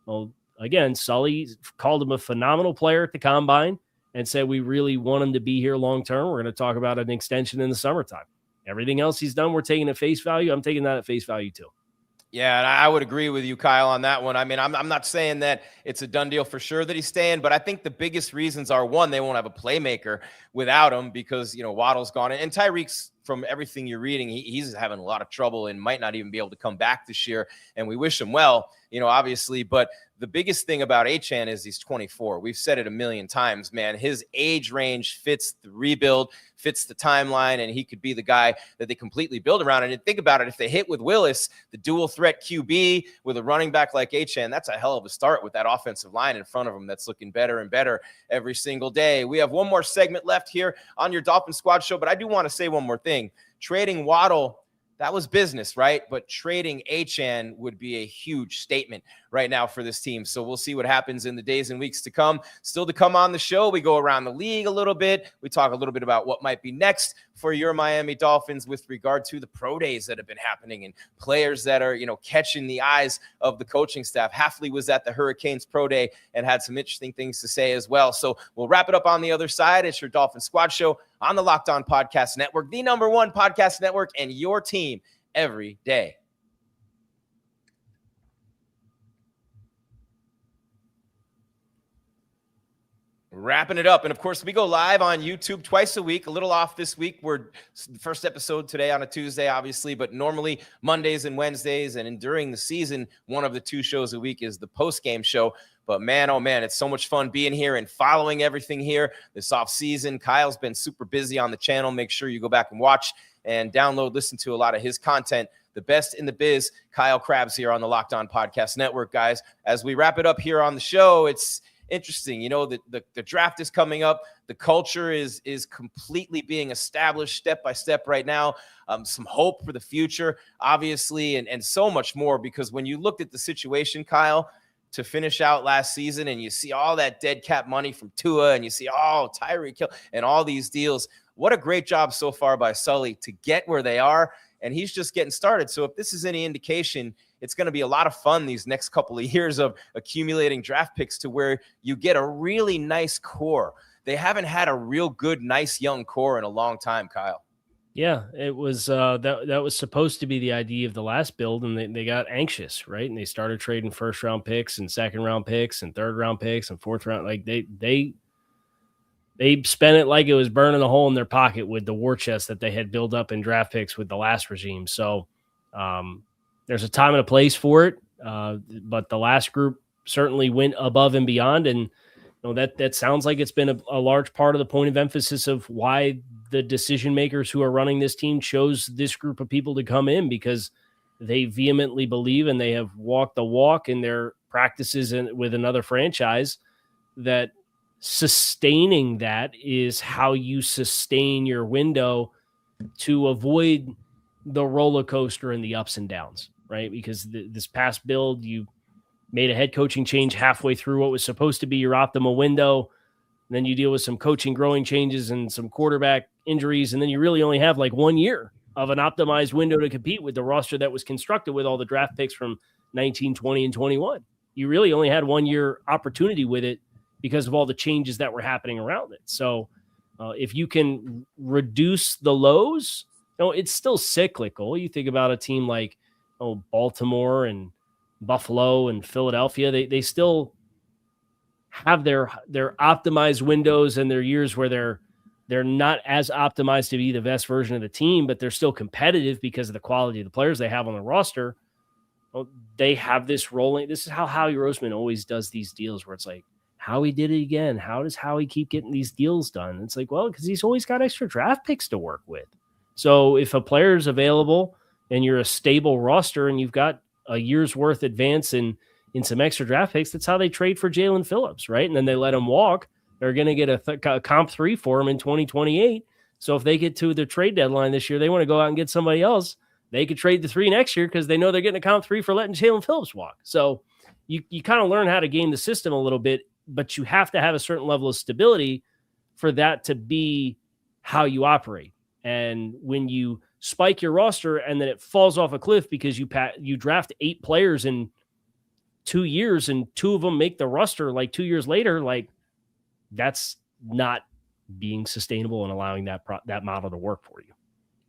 well, again, Sully called him a phenomenal player at the Combine and said, we really want him to be here long-term. We're going to talk about an extension in the summertime. Everything else he's done, we're taking at face value. I'm taking that at face value too. Yeah, and I would agree with you, Kyle, on that one. I mean, I'm not saying that it's a done deal for sure that he's staying, but I think the biggest reasons are, one, they won't have a playmaker without him because, you know, Waddle's gone. And Tyreek's, from everything you're reading, he's having a lot of trouble and might not even be able to come back this year. And we wish him well, you know, obviously. But the biggest thing about Achane is he's 24. We've said it a million times, man. His age range fits the rebuild, fits the timeline, and he could be the guy that they completely build around. And think about it, if they hit with Willis, the dual threat QB with a running back like Achane, that's a hell of a start with that offensive line in front of him that's looking better and better every single day. We have one more segment left here on your Dolphin Squad Show, but I do want to say one more thing. Trading Waddle, that was business, right? But trading Achane would be a huge statement right now for this team. So we'll see what happens in the days and weeks to come. Still to come on the show, we go around the league a little bit. We talk a little bit about what might be next for your Miami Dolphins with regard to the pro days that have been happening and players that are, you know, catching the eyes of the coaching staff. Hafley was at the Hurricanes pro day and had some interesting things to say as well. So we'll wrap it up on the other side. It's your Dolphin Squad Show on the Locked On Podcast Network, the #1 podcast network, and your team every day. Wrapping it up. And of course, we go live on YouTube twice a week, a little off this week. We're the first episode today on a Tuesday, obviously, but normally Mondays and Wednesdays. And during the season, one of the 2 shows a week is the post-game show. But man, oh man, it's so much fun being here and following everything here this off season. Kyle's been super busy on the channel. Make sure you go back and watch and download, listen to a lot of his content. The best in the biz, Kyle Krabs here on the Locked On Podcast Network, guys. As we wrap it up here on the show, it's interesting. You know, the draft is coming up. The culture is completely being established step by step right now. Some hope for the future, obviously, and so much more, because when you looked at the situation, Kyle, to finish out last season, and you see all that dead cap money from Tua, and you see, Tyreek Hill and all these deals, what a great job so far by Sully to get where they are. And he's just getting started. So if this is any indication, it's going to be a lot of fun these next couple of years of accumulating draft picks to where you get a really nice core. They haven't had a real good, nice young core in a long time, Kyle. Yeah, it was that was supposed to be the idea of the last build, and they got anxious, right? And they started trading first round picks and second round picks and third round picks and fourth round. Like they spent it like it was burning a hole in their pocket with the war chest that they had built up in draft picks with the last regime. So there's a time and a place for it, but the last group certainly went above and beyond, and you know, that sounds like it's been a large part of the point of emphasis of why the decision makers who are running this team chose this group of people to come in, because they vehemently believe, and they have walked the walk in their practices with another franchise, that sustaining that is how you sustain your window to avoid the roller coaster and the ups and downs, right? Because this past build, you made a head coaching change halfway through what was supposed to be your optimal window. Then you deal with some coaching growing changes and some quarterback injuries. And then you really only have like 1 year of an optimized window to compete with the roster that was constructed with all the draft picks from 19, 20, and 21. You really only had 1 year opportunity with it because of all the changes that were happening around it. So if you can reduce the lows, it's still cyclical. You think about a team like Baltimore and Buffalo and Philadelphia, they still have their optimized windows and their years where they're not as optimized to be the best version of the team, but they're still competitive because of the quality of the players they have on the roster. Well, they have this rolling. This is how Howie Roseman always does these deals, where it's like, Howie did it again. How does Howie keep getting these deals done? It's like, well, because he's always got extra draft picks to work with. So if a player is available and you're a stable roster and you've got a year's worth advance in some extra draft picks, that's how they trade for Jalen Phillips, right? And then they let him walk. They're going to get a comp 3 for him in 2028. So if they get to the trade deadline this year, they want to go out and get somebody else, they could trade the 3 next year because they know they're getting a comp 3 for letting Jalen Phillips walk. So you kind of learn how to game the system a little bit, but you have to have a certain level of stability for that to be how you operate. And when you spike your roster and then it falls off a cliff because you draft 8 players in 2 years and 2 of them make the roster like 2 years later, like that's not being sustainable and allowing that model to work for you.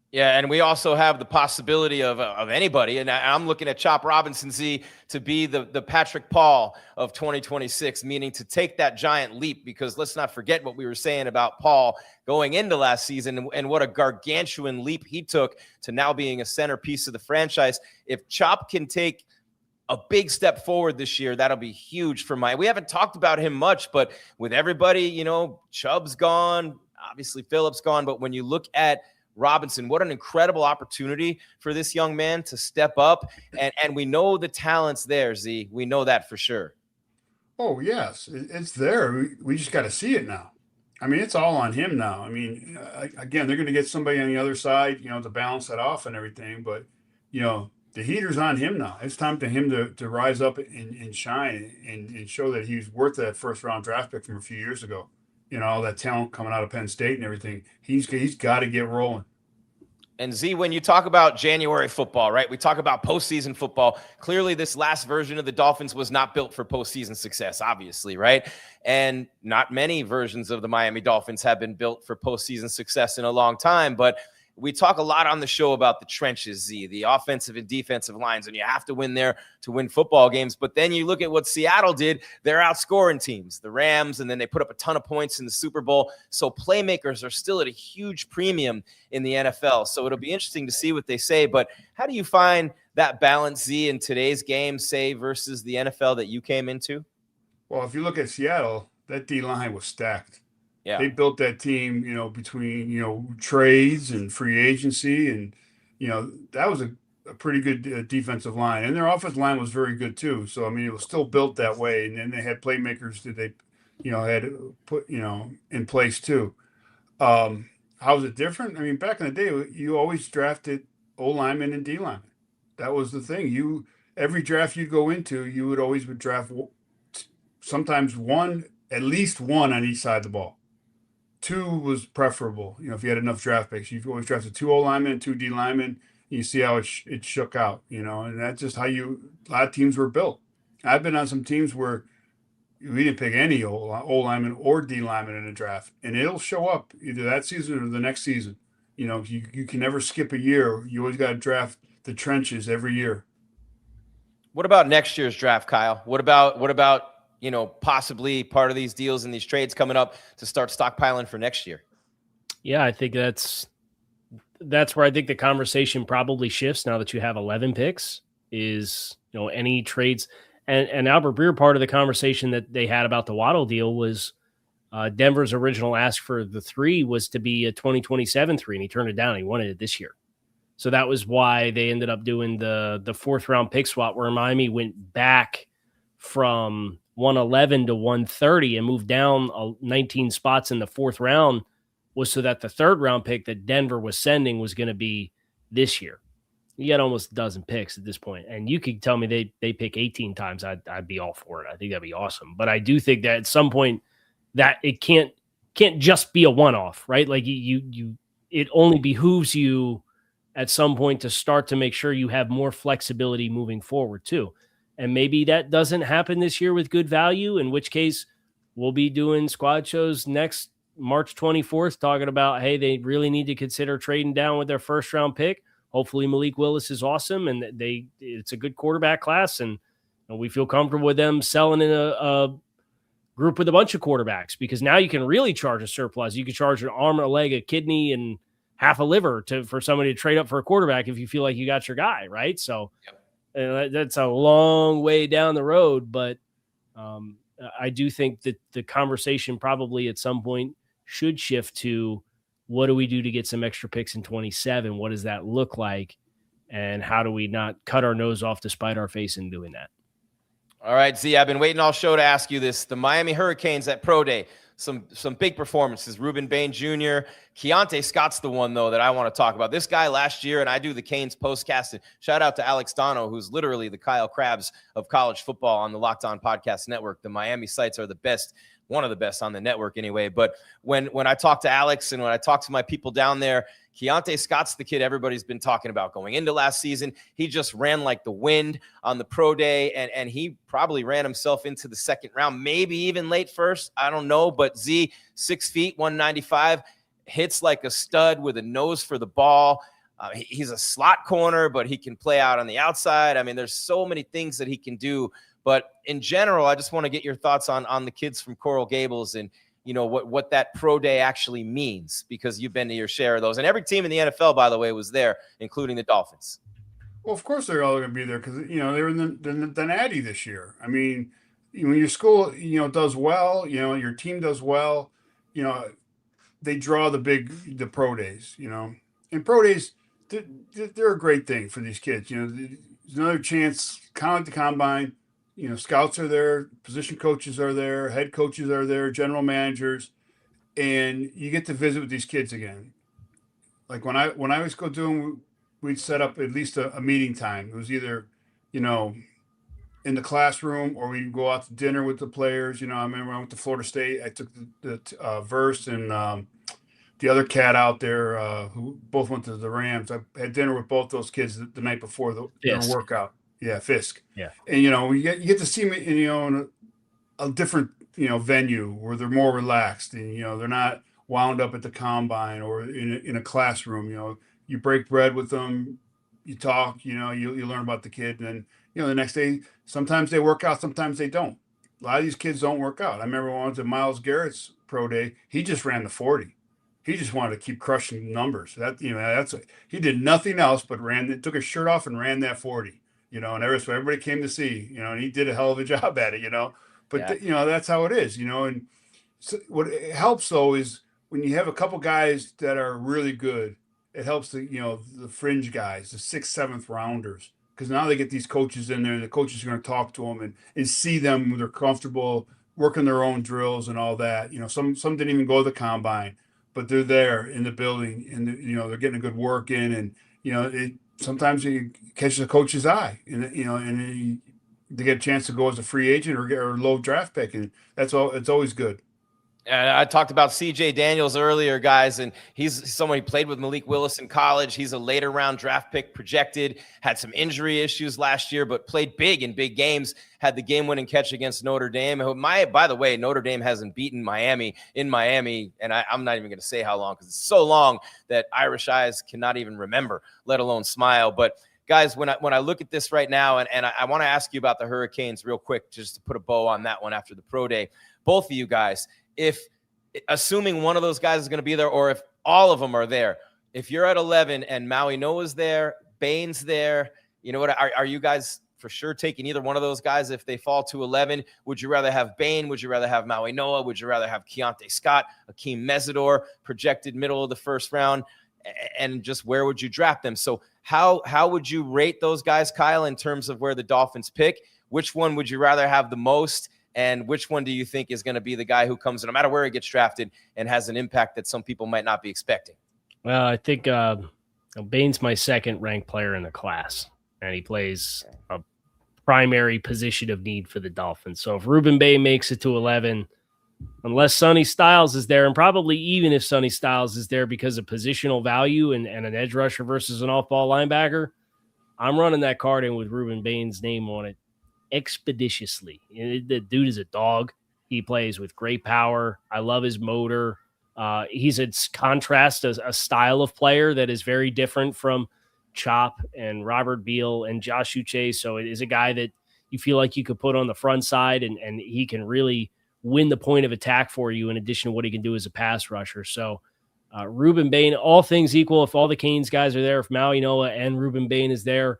Yeah, and we also have the possibility of anybody, and I'm looking at Chop Robinson Z to be the Patrick Paul of 2026, meaning to take that giant leap, because let's not forget what we were saying about Paul going into last season and what a gargantuan leap he took to now being a centerpiece of the franchise. If Chop can take a big step forward this year, that'll be huge for Miami. We haven't talked about him much, but with everybody, Chubb's gone, obviously Phillips gone, but when you look at Robinson, what an incredible opportunity for this young man to step up. And we know the talent's there, Z. We know that for sure. Oh, yes, it's there. We just got to see it now. I mean, it's all on him now. I mean, again, they're going to get somebody on the other side, to balance that off and everything. But, the heater's on him now. It's time for him to rise up and shine and show that he's worth that first-round draft pick from a few years ago. All that talent coming out of Penn State and everything. He's got to get rolling. And Z, when you talk about January football, right, we talk about postseason football. Clearly, this last version of the Dolphins was not built for postseason success, obviously, right? And not many versions of the Miami Dolphins have been built for postseason success in a long time. But we talk a lot on the show about the trenches, Z, the offensive and defensive lines, and you have to win there to win football games. But then you look at what Seattle did. They're outscoring teams, the Rams, and then they put up a ton of points in the Super Bowl. So playmakers are still at a huge premium in the NFL. So it'll be interesting to see what they say. But how do you find that balance, Z, in today's game, say, versus the NFL that you came into? Well, if you look at Seattle, that D-line was stacked. Yeah. They built that team, between, trades and free agency. And, that was a pretty good defensive line. And their offensive line was very good, too. So, I mean, it was still built that way. And then they had playmakers that they, had put, in place, too. How was it different? I mean, back in the day, you always drafted O-linemen and D-linemen. That was the thing. Every draft you go into, you would draft sometimes at least one on each side of the ball. 2 was preferable. If you had enough draft picks, you've always drafted 2 O-linemen and 2 D linemen. You see how it shook out, and that's just how a lot of teams were built. I've been on some teams where we didn't pick any O-lineman or D lineman in a draft, and it'll show up either that season or the next season. You can never skip a year. You always got to draft the trenches every year. What about next year's draft, Kyle? What about possibly part of these deals and these trades coming up to start stockpiling for next year? Yeah, I think that's where I think the conversation probably shifts now that you have 11 picks is, any trades. And Albert Breer, part of the conversation that they had about the Waddle deal was Denver's original ask for the 3 was to be a 2027 3, and he turned it down. He wanted it this year. So that was why they ended up doing the 4th round pick swap where Miami went back from 111 to 130 and moved down 19 spots in the 4th round, was so that the 3rd round pick that Denver was sending was going to be this year. You got almost a dozen picks at this point, and you could tell me they pick 18 times. I'd be all for it. I think that'd be awesome. But I do think that at some point that it can't just be a one-off, right? Like it only behooves you at some point to start to make sure you have more flexibility moving forward too. And maybe that doesn't happen this year with good value, in which case we'll be doing squad shows next March 24th talking about, hey, they really need to consider trading down with their 1st round pick. Hopefully Malik Willis is awesome and it's a good quarterback class, and we feel comfortable with them selling in a group with a bunch of quarterbacks, because now you can really charge a surplus. You can charge an arm, a leg, a kidney, and half a liver for somebody to trade up for a quarterback if you feel like you got your guy, right? So that's a long way down the road, but I do think that the conversation probably at some point should shift to what do we do to get some extra picks in 27? What does that look like? And how do we not cut our nose off to spite our face in doing that? All right, Z, I've been waiting all show to ask you this. The Miami Hurricanes at Pro Day, some big performances. Ruben Bain Jr., Keontae Scott's the one, though, that I want to talk about. This guy last year, and I do the Canes postcast. Shout out to Alex Dono, who's literally the Kyle Krabs of college football on the Locked On Podcast Network. The Miami sites are the best, one of the best on the network anyway. But when I talk to Alex and when I talk to my people down there, Keontae Scott's the kid everybody's been talking about going into last season. He just ran like the wind on the pro day, and he probably ran himself into the second round, maybe even late first. I don't know, but Z, 6 feet, 195, hits like a stud with a nose for the ball. He's a slot corner, but he can play out on the outside. I mean, there's so many things that he can do. But in general, I just want to get your thoughts on the kids from Coral Gables and, you know, what that pro day actually means, because you've been to your share of those. And every team in the NFL, by the way, was there, including the Dolphins. Well, of course they're all going to be there because, you know, they were in the Natty this year. I mean, when your school, you know, does well, you know, your team does well, you know, they draw the pro days, you know. And pro days, they're a great thing for these kids. You know, there's another chance, kind of like the combine. You know, scouts are there, position coaches are there, head coaches are there, general managers, and you get to visit with these kids again. Like when I was go doing, we'd set up at least a meeting time. It was either, you know, in the classroom or we'd go out to dinner with the players. You know, I remember I went to Florida State. I took the Verse and the other cat out there who both went to the Rams. I had dinner with both those kids the night before their workout. Yeah, Fisk. Yeah. And, you know, you get to see them, you know, in a different, you know, venue where they're more relaxed and, you know, they're not wound up at the combine or in a classroom. You know, you break bread with them, you talk, you know, you learn about the kid. And then, you know, the next day, sometimes they work out, sometimes they don't. A lot of these kids don't work out. I remember when I went to Myles Garrett's pro day, he just ran the 40. He just wanted to keep crushing numbers. That, you know, he did nothing else but took his shirt off and ran that 40. You know, and everybody came to see, you know, and he did a hell of a job at it, you know, but you know, that's how it is, you know. And so what helps though is when you have a couple guys that are really good, it helps you know, the fringe guys, the 6th, 7th rounders, because now they get these coaches in there and the coaches are going to talk to them and see them when they're comfortable working their own drills and all that. You know, some didn't even go to the combine, but they're there in the building and, you know, they're getting a good work in, and, you know, sometimes you catch the coach's eye, and you know, and they get a chance to go as a free agent or a low draft pick, and that's all. It's always good. And I talked about C.J. Daniels earlier, guys, and he's someone who played with Malik Willis in college. He's a later round draft pick projected, had some injury issues last year, but played big in big games, had the game-winning catch against Notre Dame. By the way, Notre Dame hasn't beaten Miami in Miami, and I'm not even going to say how long because it's so long that Irish eyes cannot even remember, let alone smile. But guys, when I look at this right now, and I want to ask you about the Hurricanes real quick, just to put a bow on that one after the pro day, both of you guys, if assuming one of those guys is going to be there, or if all of them are there, if you're at 11 and Maui Noah's there, Bain's there, you know what, are you guys for sure taking either one of those guys if they fall to 11? Would you rather have Bain? Would you rather have Maui Noah? Would you rather have Keontae Scott, Akeem Mesidor, projected middle of the first round? And just where would you draft them? So how would you rate those guys, Kyle, in terms of where the Dolphins pick? Which one would you rather have the most? And which one do you think is going to be the guy who comes in, no matter where he gets drafted, and has an impact that some people might not be expecting? Well, I think Bain's my second ranked player in the class, and he plays a primary position of need for the Dolphins. So if Ruben Bain makes it to 11, unless Sonny Styles is there, and probably even if Sonny Styles is there because of positional value and an edge rusher versus an off-ball linebacker, I'm running that card in with Ruben Bain's name on it expeditiously. The dude is a dog. He plays with great power. I love his motor. He's a contrast, a style of player that is very different from Chop and Robert Beal and Josh Uche. So it is a guy that you feel like you could put on the front side, and he can really win the point of attack for you in addition to what he can do as a pass rusher. So Ruben Bain, all things equal, if all the Canes guys are there, if Maui Noah and Ruben Bain is there,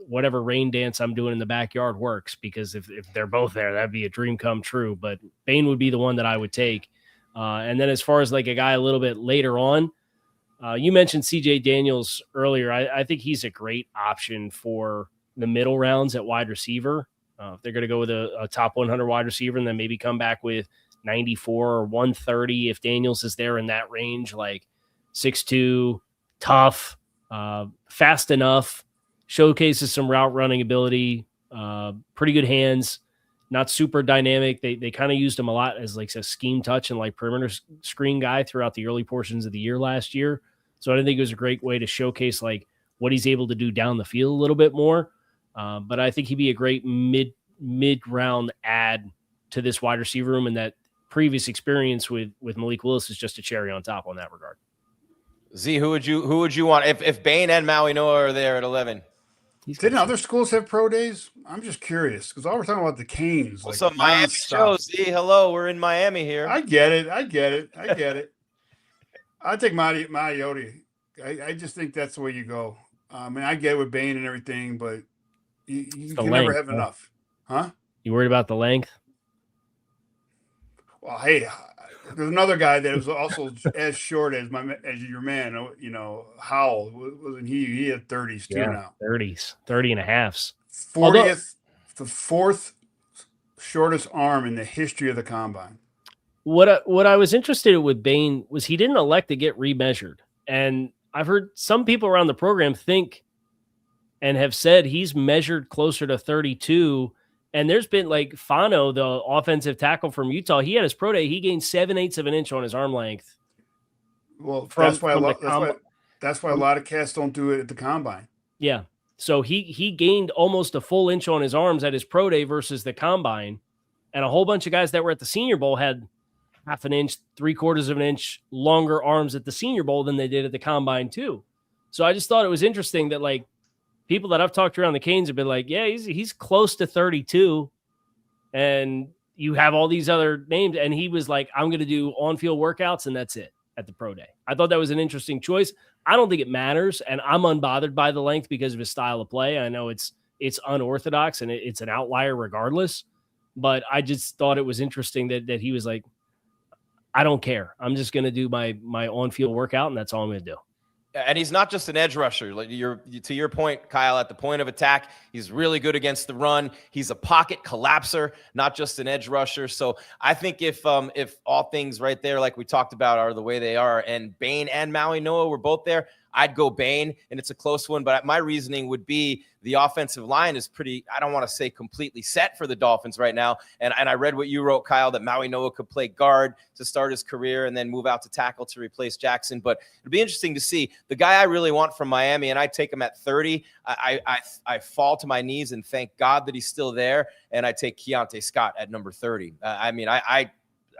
whatever rain dance I'm doing in the backyard works, because if they're both there, that'd be a dream come true. But Bain would be the one that I would take. And then as far as like a guy a little bit later on, you mentioned CJ Daniels earlier. I think he's a great option for the middle rounds at wide receiver. If they're going to go with a top 100 wide receiver and then maybe come back with 94 or 130, if Daniels is there in that range, like 6'2", tough, fast enough, showcases some route running ability, pretty good hands, not super dynamic. They kind of used him a lot as like a scheme touch and like perimeter screen guy throughout the early portions of the year last year. So I think it was a great way to showcase like what he's able to do down the field a little bit more. But I think he'd be a great mid-round add to this wide receiver room, and that previous experience with Malik Willis is just a cherry on top on that regard. Z, who would you want if Bain and Maui Noah are there at 11? Didn't other schools have pro days? I'm just curious because all we're talking about the Canes. What's like up, Miami show? Z, hello, we're in Miami here. I get it. I take Mariota. I just think that's the way you go. I mean, I get it with Bain and everything, but you can never have enough, huh? You worried about the length? Well, hey, there's another guy that was also as short as your man, Howell. Wasn't he? He had 30s too now. 30s, 30 and a halves. 40th, the fourth shortest arm in the history of the combine. What I was interested in with Bain was he didn't elect to get remeasured. And I've heard some people around the program think and have said he's measured closer to 32. And there's been like Fano, the offensive tackle from Utah, he had his pro day. He gained 7/8 of an inch on his arm length. Well, that's why a lot of cats don't do it at the combine. Yeah. So he gained almost a full inch on his arms at his pro day versus the combine. And a whole bunch of guys that were at the Senior Bowl had half an inch, 3/4 of an inch longer arms at the Senior Bowl than they did at the combine too. So I just thought it was interesting that like people that I've talked to around the Canes have been like, yeah, he's close to 32. And you have all these other names. And he was like, I'm going to do on-field workouts and that's it at the pro day. I thought that was an interesting choice. I don't think it matters. And I'm unbothered by the length because of his style of play. I know it's unorthodox and it's an outlier regardless. But I just thought it was interesting that he was like, I don't care. I'm just going to do my on-field workout and that's all I'm going to do. And he's not just an edge rusher. Like to your point, Kyle, at the point of attack, he's really good against the run. He's a pocket collapser, not just an edge rusher. So I think if all things right there, like we talked about, are the way they are, and Bain and Maui Noah were both there, I'd go Bain, and it's a close one. But my reasoning would be the offensive line is pretty, I don't want to say completely set for the Dolphins right now. And I read what you wrote, Kyle, that Maui Noah could play guard to start his career and then move out to tackle to replace Jackson. But it'll be interesting to see. The guy I really want from Miami, and I take him at 30, I fall to my knees and thank God that he's still there. And I take Keontae Scott at number 30.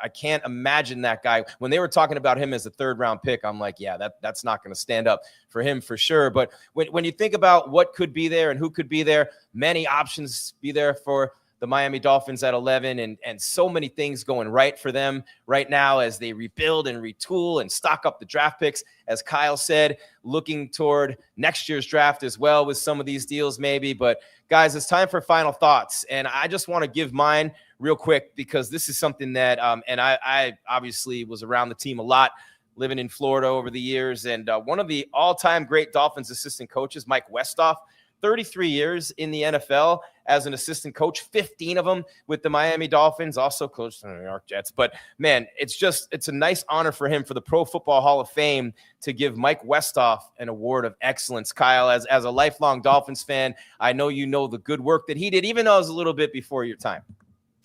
I can't imagine that guy. When they were talking about him as a third-round pick, I'm like, yeah, that's not going to stand up for him for sure. But when you think about what could be there and who could be there, many options be there for the Miami Dolphins at 11, and so many things going right for them right now as they rebuild and retool and stock up the draft picks. As Kyle said, looking toward next year's draft as well with some of these deals maybe. But guys, it's time for final thoughts. And I just want to give mine real quick because this is something that, and I obviously was around the team a lot, living in Florida over the years. And one of the all-time great Dolphins assistant coaches, Mike Westhoff, 33 years in the NFL as an assistant coach, 15 of them with the Miami Dolphins, also coached the New York Jets. But, man, it's a nice honor for him for the Pro Football Hall of Fame to give Mike Westhoff an award of excellence. Kyle, as a lifelong Dolphins fan, I know you know the good work that he did, even though it was a little bit before your time.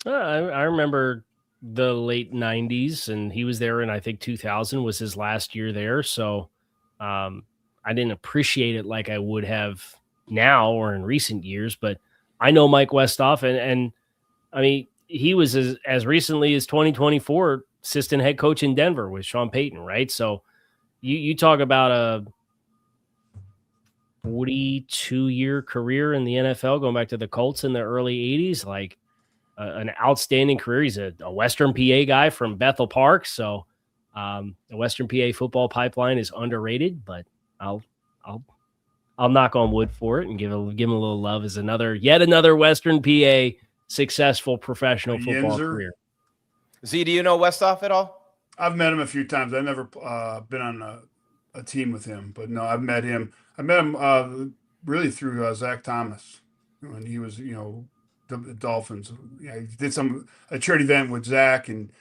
I remember the late 90s, and he was there in, I think, 2000 was his last year there. So I didn't appreciate it like I would have now or in recent years, but I know Mike Westhoff, and I mean, he was as recently as 2024 assistant head coach in Denver with Sean Payton, right? So you talk about a 42-year career in the NFL, going back to the Colts in the early 80s, like an outstanding career. He's a Western PA guy from Bethel Park, so the Western PA football pipeline is underrated, but I'll I'll knock on wood for it and give him a little love as yet another Western PA successful professional football career. Z, do you know Westhoff at all? I've met him a few times. I've never been on a team with him, but no, I've met him. I met him really through Zach Thomas when he was, the Dolphins. Yeah, he did a charity event with Zach, and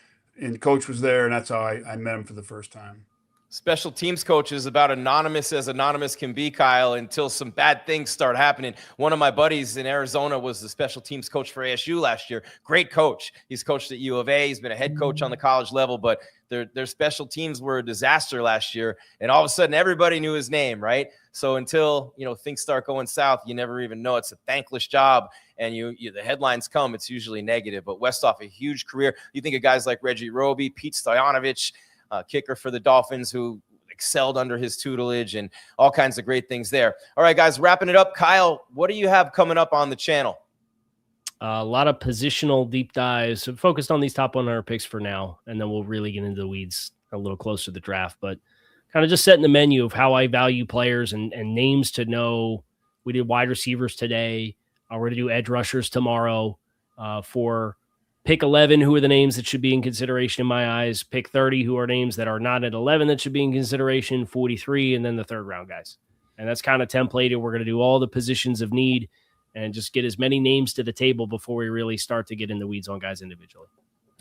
Coach was there, and that's how I met him for the first time. Special teams coach is about anonymous as anonymous can be, Kyle, until some bad things start happening. One of my buddies in Arizona was the special teams coach for ASU last year. Great coach. He's coached at U of A. He's been a head coach on the college level, but their special teams were a disaster last year. And all of a sudden, everybody knew his name, right? So until, things start going south, you never even know. It's a thankless job. And the headlines come, it's usually negative. But Westhoff, a huge career. You think of guys like Reggie Roby, Pete Stoyanovich, kicker for the Dolphins, who excelled under his tutelage, and all kinds of great things there. All right, guys, wrapping it up. Kyle, what do you have coming up on the channel? A lot of positional deep dives, focused on these top 100 picks for now, and then we'll really get into the weeds a little closer to the draft. But kind of just setting the menu of how I value players and names to know. We did wide receivers today. We're going to do edge rushers tomorrow. For pick 11, who are the names that should be in consideration in my eyes. Pick 30, who are names that are not at 11 that should be in consideration. 43, and then the third round guys. And that's kind of templated. We're going to do all the positions of need and just get as many names to the table before we really start to get in the weeds on guys individually.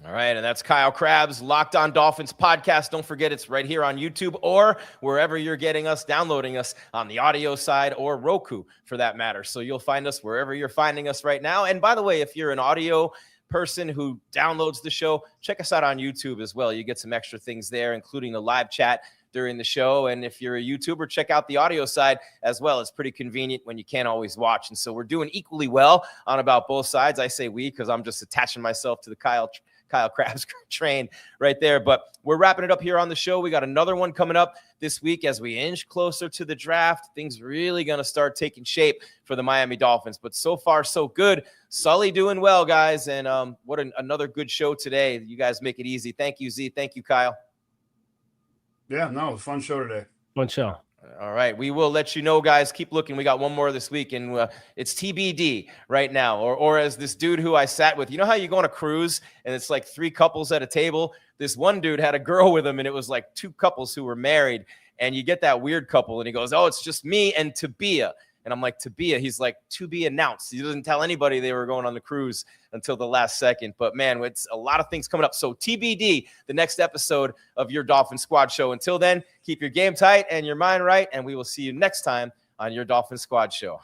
All right, and that's Kyle Krabs, Locked On Dolphins podcast. Don't forget, it's right here on YouTube or wherever you're getting us, downloading us on the audio side, or Roku for that matter. So you'll find us wherever you're finding us right now. And by the way, if you're an audio person who downloads the show, check us out on YouTube as well. You get some extra things there, including the live chat during the show. And if you're a YouTuber, check out the audio side as well. It's pretty convenient when you can't always watch. And so we're doing equally well on about both sides. I say we because I'm just attaching myself to the Kyle Krabs train right there. But we're wrapping it up here on the show. We got another one coming up this week as we inch closer to the draft. Things really going to start taking shape for the Miami Dolphins. But so far, so good. Sully doing well, guys. And another good show today. You guys make it easy. Thank you, Z. Thank you, Kyle. Yeah, no, it was a fun show today. Fun show. All right. We will let you know, guys. Keep looking. We got one more this week, and it's TBD right now. Or as this dude who I sat with, you know how you go on a cruise and it's like 3 couples at a table? This one dude had a girl with him, and it was like 2 couples who were married, and you get that weird couple, and he goes, oh, it's just me and Tabia. And I'm like, Tabia? He's like, to be announced. He doesn't tell anybody they were going on the cruise until the last second. But, man, it's a lot of things coming up. So TBD, the next episode of your Dolphin Squad Show. Until then, keep your game tight and your mind right, and we will see you next time on your Dolphin Squad Show.